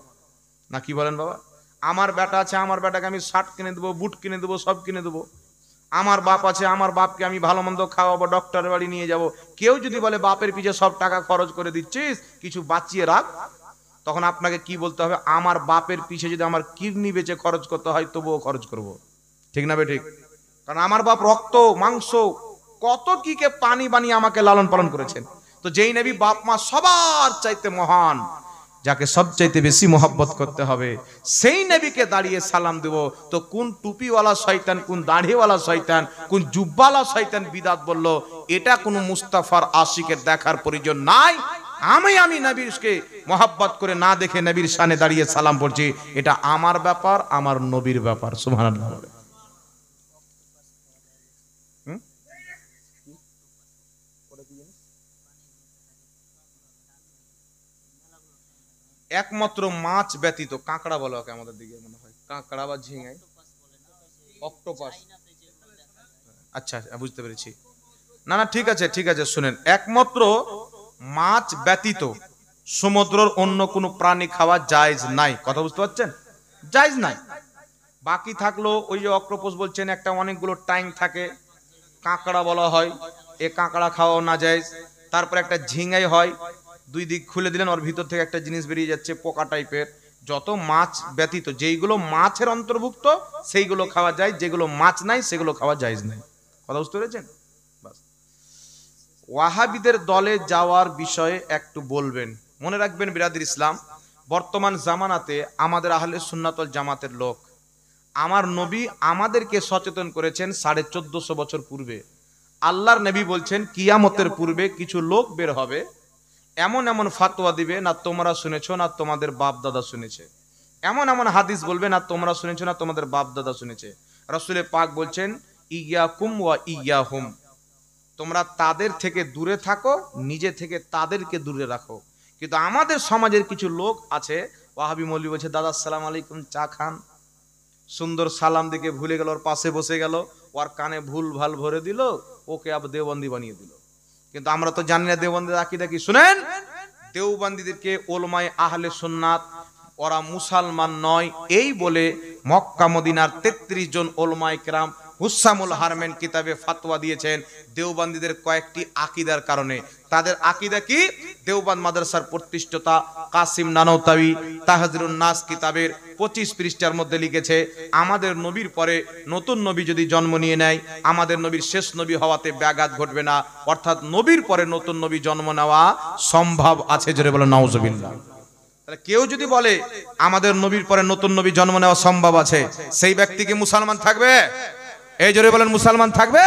A: না, কি বলেন বাবা? আমার বেটা আছে, আমার বেটাকে আমি শার্ট কিনে দেবো, বুট কিনে দেবো, সব কিনে দেবো। আমার বাপ আছে, আমার বাপকে আমি ভালো মন্দ খাওয়াবো, ডক্টরের বাড়ি নিয়ে যাব। কেউ যদি বলে বাপের পিছে সব টাকা খরচ করে দিচ্ছিস, কিছু বাঁচিয়ে রাখ, তখন আপনাকে কি বলতে হবে? আমার বাপের পিছে যদি আমার কিডনি বেচে খরচ করতে হয় তবুও খরচ করব, ঠিক না বেঠিক? কারণ আমার বাপ রক্ত মাংস কত কি কে পানি বানিয়ে আমাকে লালন পালন করেছেন। তো যেই নবী বাপ মা সবার চাইতে মহান, যাকে সবচাইতে বেশি মোহাব্বত করতে হবে, সেই নবীকে দাঁড়িয়ে সালাম দেব, তো কোন টুপিওয়ালা শয়তান, কোন দাড়িওয়ালা শয়তান, কোন জুব্বালা শয়তান বিদআত বলল, এটা কোনো মুস্তাফার আশিকের দেখার প্রয়োজন নাই। আমি নবীকে মোহাব্বত করে না দেখে নবীর শানে দাঁড়িয়ে সালাম পড়ছি, এটা আমার ব্যাপার, আমার নবীর ব্যাপার। সুবহানাল্লাহ। একমাত্র মাছ ব্যতীত, কাঁকড়া বলো ওকে, আমাদের দিকে মনে হয় কাঁকড়া বা ঝিঙাই, অক্টোপাস, আচ্ছা বুঝতে পেরেছি। না না ঠিক আছে ঠিক আছে, শুনেন, একমাত্র মাছ ব্যতীত সমুদ্রের অন্য কোনো প্রাণী খাওয়া জায়েজ নাই। কথা বুঝতে পারছেন? জায়েজ নাই। বাকি থাকলো ওই যে অক্টোপাস বলছেন, একটা অনেকগুলো টাইম থাকে, কাঁকড়া বলা হয়, এ কাঁকড়া খাওয়া না জায়েজ। তারপর একটা ঝিঙাই হয়, দুই দিক খুলে দিলেন, ওর ভিতর থেকে একটা জিনিস বেরিয়ে যাচ্ছে পোকা টাইপের। যত মাছ ব্যতীত, যেইগুলো মাছের অন্তর্ভুক্ত সেইগুলো খাওয়া যায়, যেগুলো মাছ নাই সেগুলো খাওয়া জায়েজ নাই। কথা বুঝতে পেরেছেন? বাস। ওয়াহাবিদের দলে যাওয়ার বিষয়ে একটু বলবেন। মনে রাখবেন বিরাদির ইসলাম, বর্তমান জামানাতে আমাদের আহলে সুন্নাত ওয়াল জামাতের লোক, আমার নবী আমাদেরকে সচেতন করেছেন 1450 বছর পূর্বে। আল্লাহর নবী বলছেন কিয়ামতের পূর্বে কিছু লোক বের হবে, এমন এমন ফাতোয়া দিবে না তোমরা শুনেছো না তোমাদের বাপ দাদা শুনেছে, এমন এমন হাদিস বলবে না তোমরা শুনেছো না তোমাদের বাপ দাদা শুনেছে। রাসূলে পাক বলছেন ইয়াকুম ওয়া ইয়াহুম, তোমরা তাদের থেকে দূরে থাকো, নিজে থেকে তাদেরকে দূরে রাখো। কিন্তু আমাদের সমাজের কিছু লোক আছে, ওয়াহাবি মৌলবি বলছে দাদা আসসালামু আলাইকুম, চা খান, সুন্দর সালাম দিকে ভুলে গেল, ওর পাশে বসে গেল, ওর কানে ভুল ভাল ভরে দিল, ওকে আবার দেওবন্দি বানিয়ে দিল। কিন্তু আমরা তো জানি না দেওবন্দির আকীদা কি। শুনেন, দেওবন্দিদেরকে উলামায়ে আহলে সুন্নাত, ওরা মুসলমান নয় এই বলে মক্কা মদিনার 33 জন উলামায়ে কেরাম হুসামুল হারমেন কিতাবে ফাতোয়া দিয়েছেন দেওবন্দীদের কয়েকটি আকীদার কারণে। তাদের আকীদা কি? দেওবন্দ মাদ্রাসার প্রতিষ্ঠাতা কাসিম নানওতাবি তাহজিরুন নাস কিতাবের 25 পৃষ্ঠার মধ্যে লিখেছে, আমাদের নবীর পরে নতুন নবী যদি জন্ম নিয়ে নেয়, আমাদের নবীর শেষ নবী হওয়াতে ব্যাঘাত ঘটবে না, অর্থাৎ নবীর পরে নতুন নবী জন্ম নেওয়া সম্ভব আছে। জোরে বলে নাউজুবিল্লাহ। তাহলে কেউ যদি বলে আমাদের নবীর পরে নতুন নবী জন্ম নেওয়া সম্ভব আছে, সেই ব্যক্তি কি মুসলমান থাকবে? এই জোরে বলেন, মুসলমান থাকবে?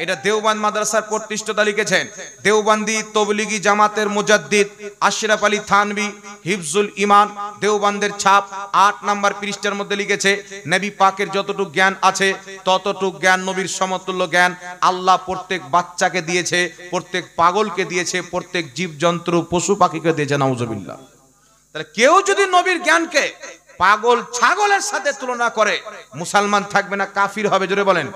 A: এটা দেওবন্দ মাদ্রাসার প্রতিষ্ঠাতা লিখেছেন। দেওবন্দি তবলিগি জামাতের মুজাদ্দিদ আশরাফ আলী থানভী হিফজুল ঈমান দেওবন্দের ছাপ 8 নম্বর পৃষ্ঠার মধ্যে লিখেছে, নবী পাকের যতটুকু জ্ঞান আছে ততটুকু জ্ঞান নবীর সমতুল্য জ্ঞান আল্লাহ প্রত্যেক বাচ্চাকে দিয়েছে, প্রত্যেক পাগলকে দিয়েছে, প্রত্যেক জীবজন্তু পশু পাখিকে দিয়েছে। নাউজুবিল্লাহ। তাহলে কেউ যদি নবীর জ্ঞানকে পাগল ছাগলের সাথে তুলনা করে, মুসলমান থাকবে না, কাফির হবে। জোরে বলেন।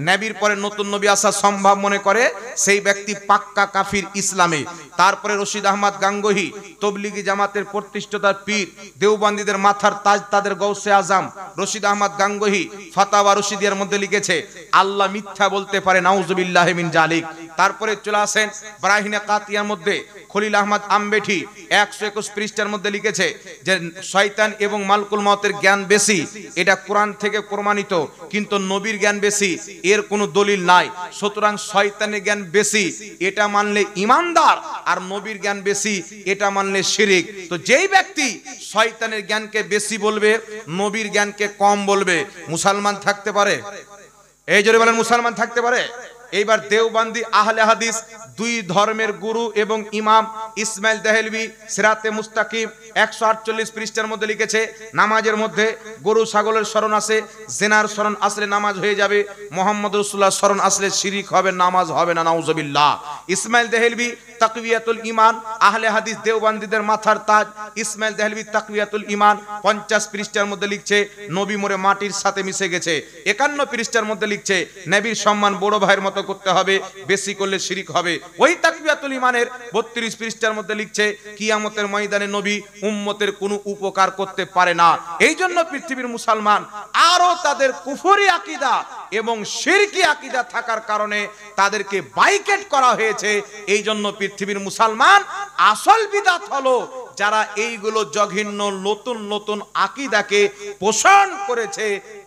A: নবীর পরে নতুন নবী আসা সম্ভব মনে করে, সেই ব্যক্তি পাক্কা কাফির ইসলামে। তারপরে রশিদ আহমদ গাঙ্গোহী, তবলিগি জামাতের প্রতিষ্ঠাতার পীর, দেওবন্দীদের মাথার তাজ, তাদের গৌসে আজম রশিদ আহমদ গাঙ্গোহী ফাতাওয়া রশিদিয়ার মধ্যে লিখেছে আল্লাহ মিথ্যা বলতে পারে, নাউজুবিল্লাহি মিন জালিক। তারপরে চলে আসেন ব্রাহিনে কাতিয়ার মধ্যে খলিল আহমদ আমবেঠি 121 পৃষ্ঠার মধ্যে লিখেছে যে শয়তান এবং মালকুল মউতের জ্ঞান বেশি, এটা কোরআন থেকে প্রমাণিত, কিন্তু নবীর জ্ঞান বেশি এর কোনো দলিল নাই। সুতরাং শয়তানের জ্ঞান বেশি এটা মানলে ঈমানদার, আর নবীর জ্ঞান বেশি এটা মানলে শিরিক। তো যেই ব্যক্তি শয়তানের জ্ঞানকে বেশি বলবে, নবীর জ্ঞানকে কম বলবে, মুসলমান থাকতে পারে? এই জোরে বলেন, মুসলমান থাকতে পারে? এইবার দেওবন্দি আহলে হাদিস দুই ধর্মের গুরু এবং ইমাম ইসমাইল দেহলভি সিরাতে মুস্তাকিম 148 পৃষ্ঠার মধ্যে লিখেছে নামাজের মধ্যে গরু ছাগলের শরণ আছে, জেনার শরণ আসলে নামাজ হয়ে যাবে, মুহাম্মদ রাসূলুল্লাহ শরণ আসলে শিরিক হবে, নামাজ হবে না, নাউজুবিল্লাহ। ইসমাইল দেহলভি তাকওয়াতুল ঈমান, আহলে হাদিস দেওবন্দীদের মাথার তাজ ইসমাইল দেহলভি তাকওয়াতুল ঈমান 50 পৃষ্ঠার মধ্যে লিখছে নবী মরে মাটির সাথে মিশে গেছে। 51 পৃষ্ঠার মধ্যে লিখছে নবীর সম্মান বড় ভাইয়ের মতো করতে হবে, বেশি করলে শিরিক হবে। ওই তাকওয়াতুল ঈমানের 32 পৃষ্ঠার মধ্যে লিখছে কিয়ামতের ময়দানে নবী উম্মতের কোনো উপকার করতে পারে না। এই জন্য পৃথিবীর মুসলমান আরো তাদের কুফরি আকীদা এবং শিরকি আকীদা থাকার কারণে তাদেরকে বাইকট করা হয়েছে। এই জন্য পৃথিবীর মুসলমান আসল বিদআত হলো যারা এইগুলো জঘন্য নতুন নতুন আকীদাকে পোষণ করেছে,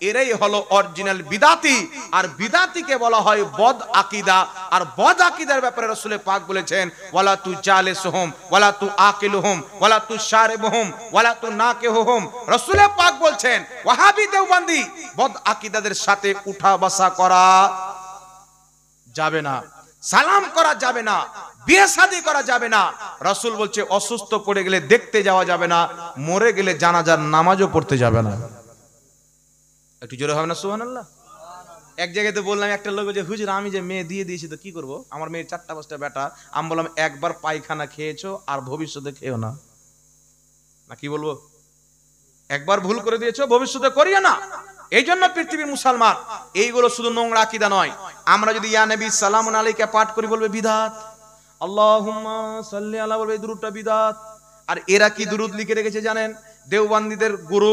A: এরাই হলো অরিজিনাল বিদাতি। আর বিদাতিকে বলা হয় বদ আকীদা। আর বদ আকীদার ব্যাপারে রাসূল পাক বলেছেন ওয়ালা তু জালিসুহুম ওয়ালা তু আকিলুহুম ওয়ালা তু শারিবুহুম ওয়ালা তু নাকিহুহুম। রাসূল পাক বলছেন ওয়াহাবি দেওবন্দি বদ আকীদাদের সাথে উঠা বসা করা যাবে না, সালাম করা যাবে না, বিয়ে শাদী করা যাবে না। রাসূল বলছে অসুস্থ পড়ে গেলে দেখতে যাওয়া যাবে না, মরে গেলে জানাজার নামাজও পড়তে যাবে না। একটু জোরে হবে না সুবহানাল্লাহ? এক জায়গাতে বললাম একটা লোক যে হুজুর আমি যে মেয়ে দিয়ে দিয়েছি তো কি করব, আমার মেয়ের 4টা-5টা বেটা। আমি বললাম একবার পায়খানা খেয়েছো আর ভবিষ্যতে খেও না। না কি বলবো? একবার ভুল করে দিয়েছো, ভবিষ্যতে করিও না। এই জন্য পৃথিবীর মুসলমান এইগুলো শুধু নোংরা আকীদা নয়। আমরা যদি ইয়া নবী সালামুন আলাইকা পাঠ করি বলবে বিদআত, আল্লাহুম্মা সাল্লি আলা বলবে দুরূদটা বিদআত। আর এরা কি দুরূদ লিখে রেখেছে জানেন? দেওবন্দীদের গুরু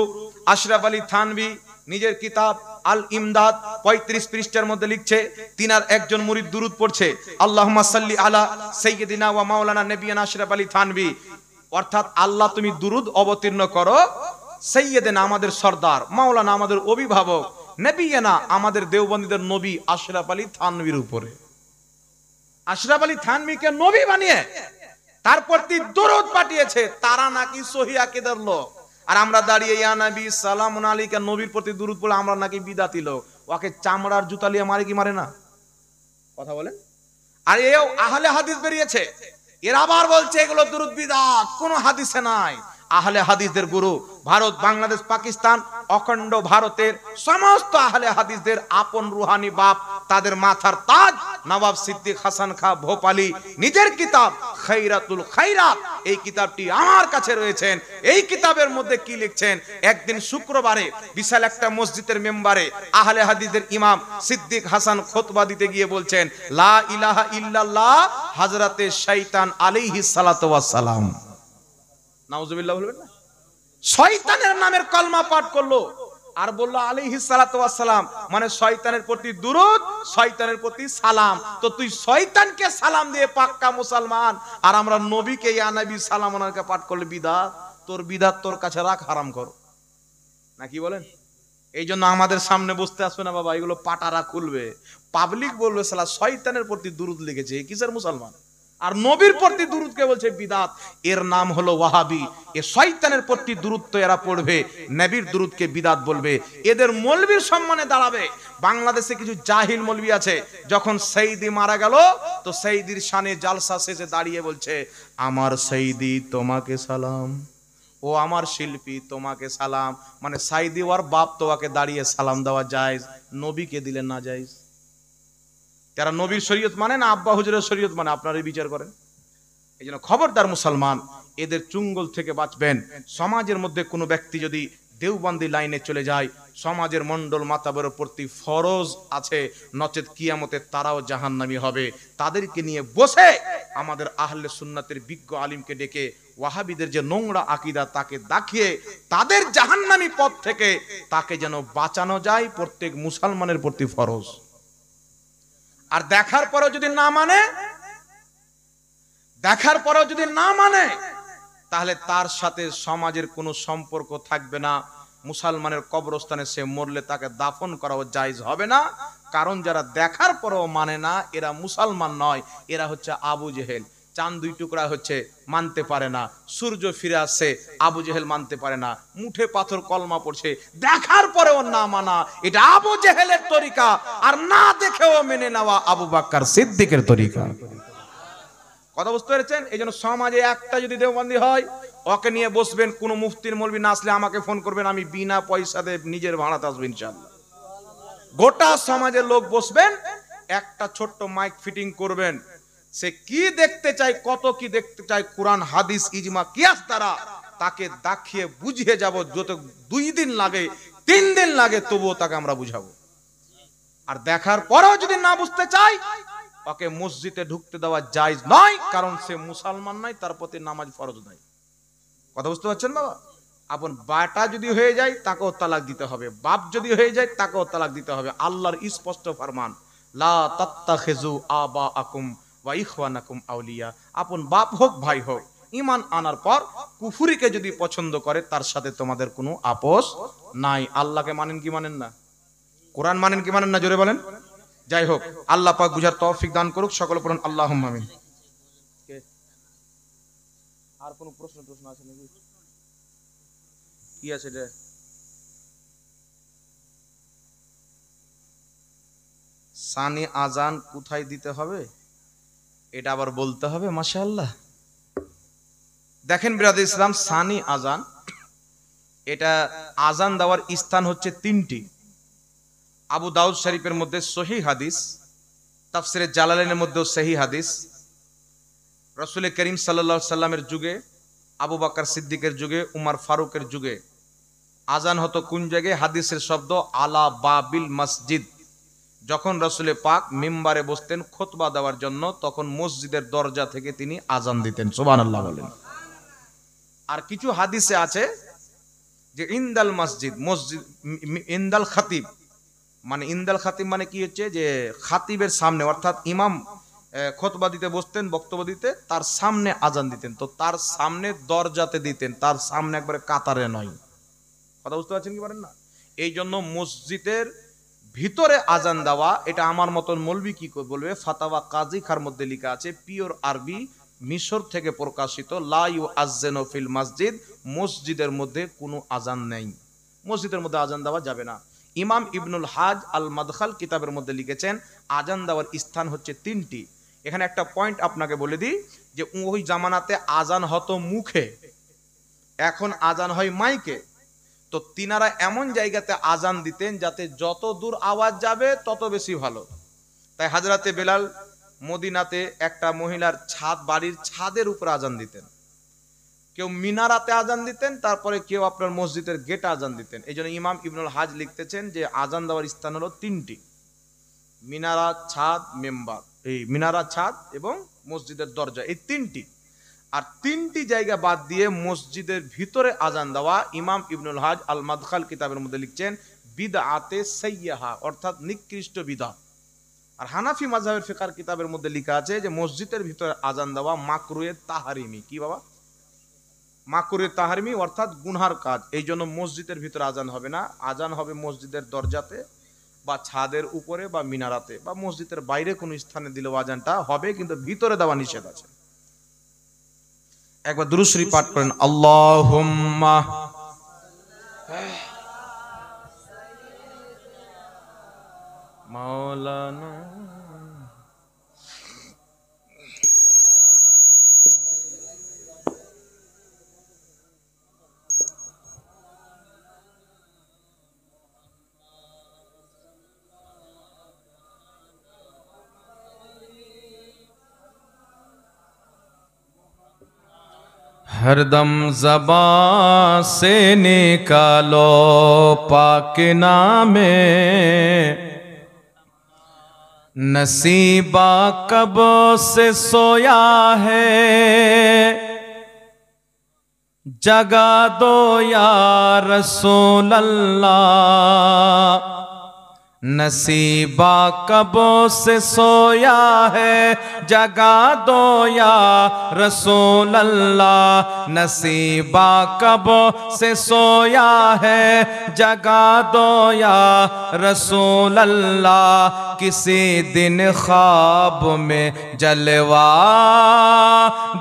A: আশরাফ আলী থানভী নিজের কিতাব আল ইমদাদ 35 পৃষ্ঠার মধ্যে লিখছে তিনার একজন মুরিদ দুরূদ পড়ছে আল্লাহুম্মা সাল্লি আলা সাইয়্যিদিনা ওয়া মাওলানা নবিয়ানা আশরাফ আলী থানভী, অর্থাৎ আল্লাহ তুমি দুরূদ অবতীর্ণ করো সাইয়্যিদিনা আমাদের সরদার, মাওলানা আমাদের অভিভাবক, নবিয়ানা আমাদের দেওবন্দীদের নবী আশরাফ আলী থানভীর উপরে। আশরাফ আলী থানভীকে নবী বানিয়ে তারপর দুরূদ পাঠিয়েছে, তারা নাকি সহিহ আকীদার লোক। আর আমরা দাঁড়িয়ে ইয়া নবী সালামুন আলাইকা নবীর প্রতি দুরূদ পড়ে আমরা নাকি বিদাতি লোক। ওকে চামড়ার জুতা লিয়ে মারে কি মারে না? কথা বলেন। আর এও আহলে হাদিস বেরিয়েছে, এরা আবার বলছে এগুলো দুরূদ বিদআত, কোনো হাদিসে নাই। আহলে হাদিসদের গুরু ভারত, বাংলাদেশ, পাকিস্তান, অখণ্ড ভারতের সমস্ত আহলে হাদিসদের আপন রুহানি বাপ, তাদের মাথার তাজ নবাব সিদ্দিক হাসান খাঁ ভোপালী নিজের কিতাব খায়রাতুল খায়রাত, এই কিতাবটি আমার কাছে রয়েছেন। এই কিতাবের মধ্যে কি লিখছেন? একদিন শুক্রবারে বিশাল একটা মসজিদের মেম্বারে আহলে হাদিসদের ইমাম সিদ্দিক হাসান খুতবা দিতে গিয়ে বলছেন লা ইলাহা ইল্লাল্লাহ হযরতে শয়তান আলাইহিস সালাতু ওয়াস সালাম। নাউজুবিল্লাহ বলবেন না? শয়তানের নামের কলমা পাঠ করলো আর বললো আলাইহিস সালাতু ওয়াস সালাম, মানে শয়তানের প্রতি দুরূদ, শয়তানের প্রতি সালাম। তো তুই শয়তানকে সালাম দিয়ে পাক্কা মুসলমান, আর আমরা নবীকে ইয়া নবী সালাম আলাইকা পাঠ করলে বিদআত। তোর বিদআত তোর কাছে রাখ, হারাম কর। না কি বলেন? এই জন্য আমাদের সামনে বসতে আসবে না বাবা, এগুলো পাটারা খুলবে, পাবলিক বলবে শালা শয়তানের প্রতি দুরূদ লিখেছে, কিসের মুসলমান? আর নবীর প্রতি দুরূদকে বলছে বিদআত। এর নাম হলো ওয়াহাবি। এ শয়তানের প্রতি দুরূদ তো এরা পড়বে, নবীর দুরূদকে বিদআত বলবে। এদের মৌলবীর সম্মানে দাঁড়াবে। বাংলাদেশে কিছু জাহিল মৌলবী আছে, যখন সাইদি মারা গেল তো সাইদির শানে জালসা শেষে দাঁড়িয়ে বলছে আমার সাইদি তোমাকে সালাম, ও আমার শিল্পী তোমাকে সালাম। মানে সাইদি ওর বাপ তোকে দাঁড়িয়ে সালাম দেওয়া জায়েজ, নবীকে দিলেন না জায়েজ। তারা নবীর শরীয়ত মানে না আব্বা হুজুরের শরীয়ত মানে? আপনারাই বিচার করেন। এই জন্য খবরদার মুসলমান, এদের চুঙ্গল থেকে বাঁচবেন। সমাজের মধ্যে কোনো ব্যক্তি যদি দেওবন্দি লাইনে চলে যায়, সমাজের মণ্ডল মাতাবের প্রতি ফরজ আছে, নচেত কিয়ামতে তারাও জাহান্নামী হবে। তাদেরকে নিয়ে বসে আমাদের আহলে সুন্নাতের বিজ্ঞ আলিমকে ডেকে ওয়াহাবিদের যে নোংরা আকীদা তাকে দেখিয়ে তাদের জাহান্নামী পথ থেকে তাকে যেন বাঁচানো যায়, প্রত্যেক মুসলমানের প্রতি ফরজ। আর দেখার পরেও যদি না মানে তাহলে তার সাথে সমাজের কোনো সম্পর্ক থাকবে না। মুসলমানের কবরস্থানে সে মরলে তাকে দাফন করাও জায়েজ হবে না। কারণ যারা দেখার পরেও মানে না এরা মুসলমান নয়, এরা হচ্ছে আবু জেহেল। চাঁদ দুই টুকরা হচ্ছে মানতে পারে না, সূর্য ফিরে আসছে আবু জেহেল মানতে পারে না, মুঠে পাথর কলমা পড়ছে দেখার পরেও না মানা, এটা আবু জেহেলের তরিকা। আর না দেখেও মেনে নেওয়া আবু বকর সিদ্দিকের তরিকা। কথা বুঝতে পেরেছেন? এই জন্য সমাজে একটা যদি দেওবন্দি হয় ওকে নিয়ে বসবেন, কোন মুফতির মৌলবি না আসলে আমাকে ফোন করবেন, আমি বিনা পয়সাতে নিজের ভাড়াতে আসবো ইনশাআল্লাহ। গোটা সমাজের লোক বসবেন, একটা ছোট্ট মাইক ফিটিং করবেন, সে কি দেখতে চায়, কত কি দেখতে চায়, কোরআন হাদিস ইজমা কিয়াস দ্বারা তাকে দেখিয়ে বুঝিয়ে যাব। যত 2 দিন লাগে 3 দিন লাগে তবুও তাকে আমরা বুঝাবো। আর দেখার পরেও যদি না বুঝতে চাই ওকে মসজিদে ঢুকতে দেওয়া জায়েজ নয়, কারণ সে মুসলমান নয়, তার প্রতি নামাজ ফরজ নাই। কথা বুঝতে পারছেন বাবা? আপন বাটা যদি হয়ে যায় তাকেও তালাক দিতে হবে, বাপ যদি হয়ে যায় তাকেও তালাক দিতে হবে। আল্লাহর স্পষ্ট ফরমান, লা তাত্তাখিজু আবাআকুম ওয়া ইখওয়ানাকুম আউলিয়া। আপন বাপ হোক ভাই হোক, ঈমান আনার পর কুফরিকে যদি পছন্দ করে তার সাথে তোমাদের কোনো আপোষ নাই। আল্লাহকে মানেন কি মানেন না? কোরআন মানেন কি মানেন না? জোরে বলেন। যাই হোক, আল্লাহ পাক বুঝার তৌফিক দান করুক। সকলে পড়ুন আল্লাহুম্মা আমিন। আর কোন প্রশ্ন আছে নাকি? কি আছে রে? সানি আজান কোথায় দিতে হবে এটা আবার বলতে হবে? মাশাআল্লাহ। দেখেন বিরাদর ইসলাম, সানি আজান, এটা আজান দেওয়ার স্থান হচ্ছে 3টি। আবু দাউদ শরীফের মধ্যে সহিহ হাদিস, তাফসিরে জালালাইনের মধ্যেও সহিহ হাদিস। রাসূল করিম সাল্লাল্লাহু আলাইহি সাল্লামের যুগে, আবু বকর সিদ্দিকের যুগে, উমর ফারুকের যুগে আজান হতো কোন জায়গায়? হাদিসের শব্দ আলা বাবিল মসজিদ। যখন রাসূল পাক মিম্বারে বসতেন খুতবা দেওয়ার জন্য, তখন মসজিদের দরজা থেকে তিনি আজান দিতেন। সুবহানাল্লাহ বলেন। আর কিছু হাদিসে আছে যে ইনদাল মসজিদ, মসজিদ ইনদাল খাতিব, মানে ইনদাল খাতিব মানে কি হচ্ছে যে খাতিবের সামনে, অর্থাৎ ইমাম খুতবা দিতে বসতেন, বক্তব্য দিতে, তার সামনে আজান দিতেন। তো তার সামনে দরজাতে দিতেন, তার সামনে একবারে কাতারে নয়। কথা বুঝতে পারছেন কি পারেন না? এই জন্য মসজিদের ভিতরে আজান দেওয়া, এটা আমার মতন মৌলবি কি বলবে, ফাতাওয়া কাজী খার মধ্যে লেখা আছে, পিওর আরবি, মিশর থেকে প্রকাশিত, লা ইউআজ্জিনু ফিল মসজিদ, মসজিদের মধ্যে কোনো আজান নেই, মসজিদের মধ্যে আজান দেওয়া যাবে না। ইমাম ইবনুল হাজ আল মাদখাল কিতাবের মধ্যে লিখেছেন আজান দেওয়ার স্থান হচ্ছে 3টি। এখানে একটা পয়েন্ট আপনাকে বলে দিই যে ওই জামানাতে আজান হতো মুখে, এখন আজান হয় মাইকে। তো তিনারা এমন জায়গাতে আজান দিতেন যাতে যত দূর আওয়াজ যাবে তত বেশি ভালো। তাই হযরতে বেলাল মদিনাতে একটা মহিলার ছাদ, বাড়ির ছাদের উপর আজান দিতেন, কেউ মিনারাতে আজান দিতেন, তারপরে কেউ আপনার মসজিদের গেটে আজান দিতেন। এই জন্য ইমাম ইবনুল হাজ লিখতেছেন যে আজান দেওয়ার স্থান হলো 3টি, মিনারা, ছাদ, মেম্বার, এই মিনারা, ছাদ এবং মসজিদের দরজা, এই 3টি। আর 3টি জায়গা বাদ দিয়ে মসজিদের ভিতরে আজান দেওয়া, ইমাম ইবনুল হাজ আল মাদখাল কিতাবের মধ্যে লিখছেন বিদআতে সাইয়্যাহা, অর্থাৎ নিকৃষ্ট বিদআত। আর হানাফি মাযহাবের ফিকহের কিতাবের মধ্যে লেখা আছে যে মসজিদের ভিতরে আজান দেওয়া মাকরুহে তাহরিমি। কি বাবা? মাকরুহে তাহরিমি, অর্থাৎ গুনহার কাজ। এই জন্য মসজিদের ভিতরে আজান হবে না, আজান হবে মসজিদের দরজাতে বা ছাদের উপরে বা মিনারাতে বা মসজিদের বাইরে কোনো স্থানে দিলেও আজানটা হবে, কিন্তু ভিতরে দেওয়া নিষেধ আছে। একবার দুরূদ শরীফ পাঠ করেন, আল্লাহুম্মা মাওলানা। हरदम ज़बां से निकालो पाक नामे, नसीबा कब से सोया है, जगा दो या रसूल अल्लाह। नसीबा कब से सोया है, जगा दो या रसूल अल्लाह। नसीबा कब से सोया है, जगा दो या रसूल अल्लाह। किसी दिन ख्वाब में जलवा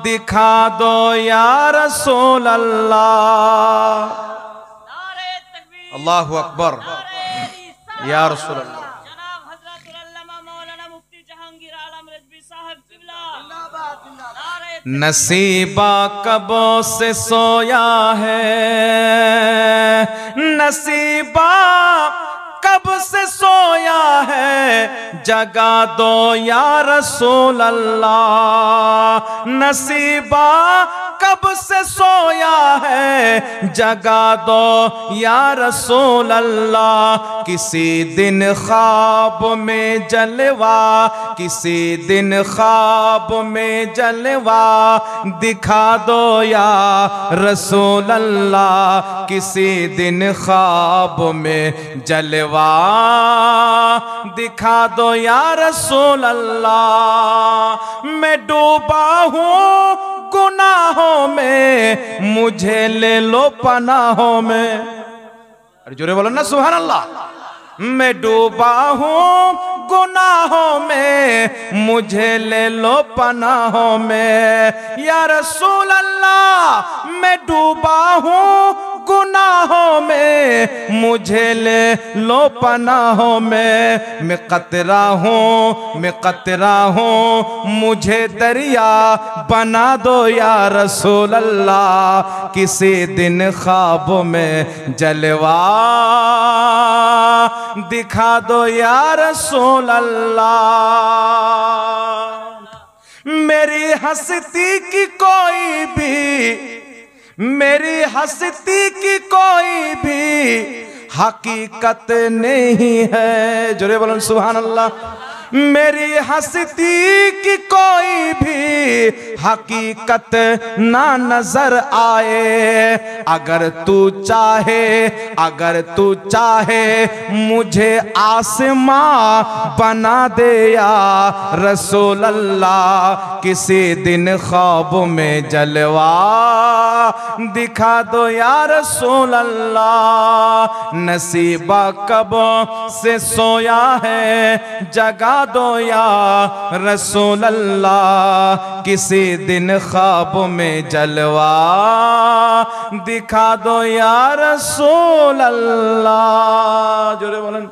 A: दिखा दो या रसूल अल्लाह। अल्लाहु अकबर या रसूल अल्लाह।
B: जनाब हज़रत अल्लामा मौलाना मुफ्ती जहांगीर आलम रिजवी साहब क़िबला।
A: नसीबा कब से सोया है, नसीबा कब से सोया है, जगा दो या रसूल अल्लाह। नसीबा कब से सोया है, जगा दो या रसूल अल्लाह। किसी दिन ख्वाब में जलवा, किसी दिन ख्वाब में जलवा दिखा दो या रसूल अल्लाह। किसी दिन ख्वाब में जलवा दिखा दो या रसूल अल्लाह। मैं डूबा हूँ गुनाहों में, मुझे ले लो पनाहों में। अरे जोरे बोलो ना सुभान अल्लाह। मैं डूबा हूँ गुनाहों में, मुझे ले लो पनाहों में। या रसूल अल्लाह मैं डूबा हूँ गुनाहों में, मुझे ले लो पनाहों में। मैं कतरा हूँ, मैं कतरा हूँ, मुझे दरिया बना दो या रसूल अल्लाह। किसी दिन ख्वाब में जलवा दिखा दो या रसूल अल्लाह। मेरी हस्ती की कोई भी, मेरी हस्ती की कोई भी हकीकत नहीं है। जोरे बोलो सुभान अल्लाह। मेरी हस्ती की कोई भी हकीकत ना नजर आए। अगर तू चाहे, अगर तू चाहे मुझे आसमां बना दे या रसूल अल्लाह। किसी दिन ख्वाब में जलवा दिखा दो या रसूल अल्लाह। नसीबा कब से सोया है, जगा दो या रसूल अल्लाह। किसी दिन ख्वाब में जलवा दिखा दो या रसूल अल्लाह। जोरे बोलन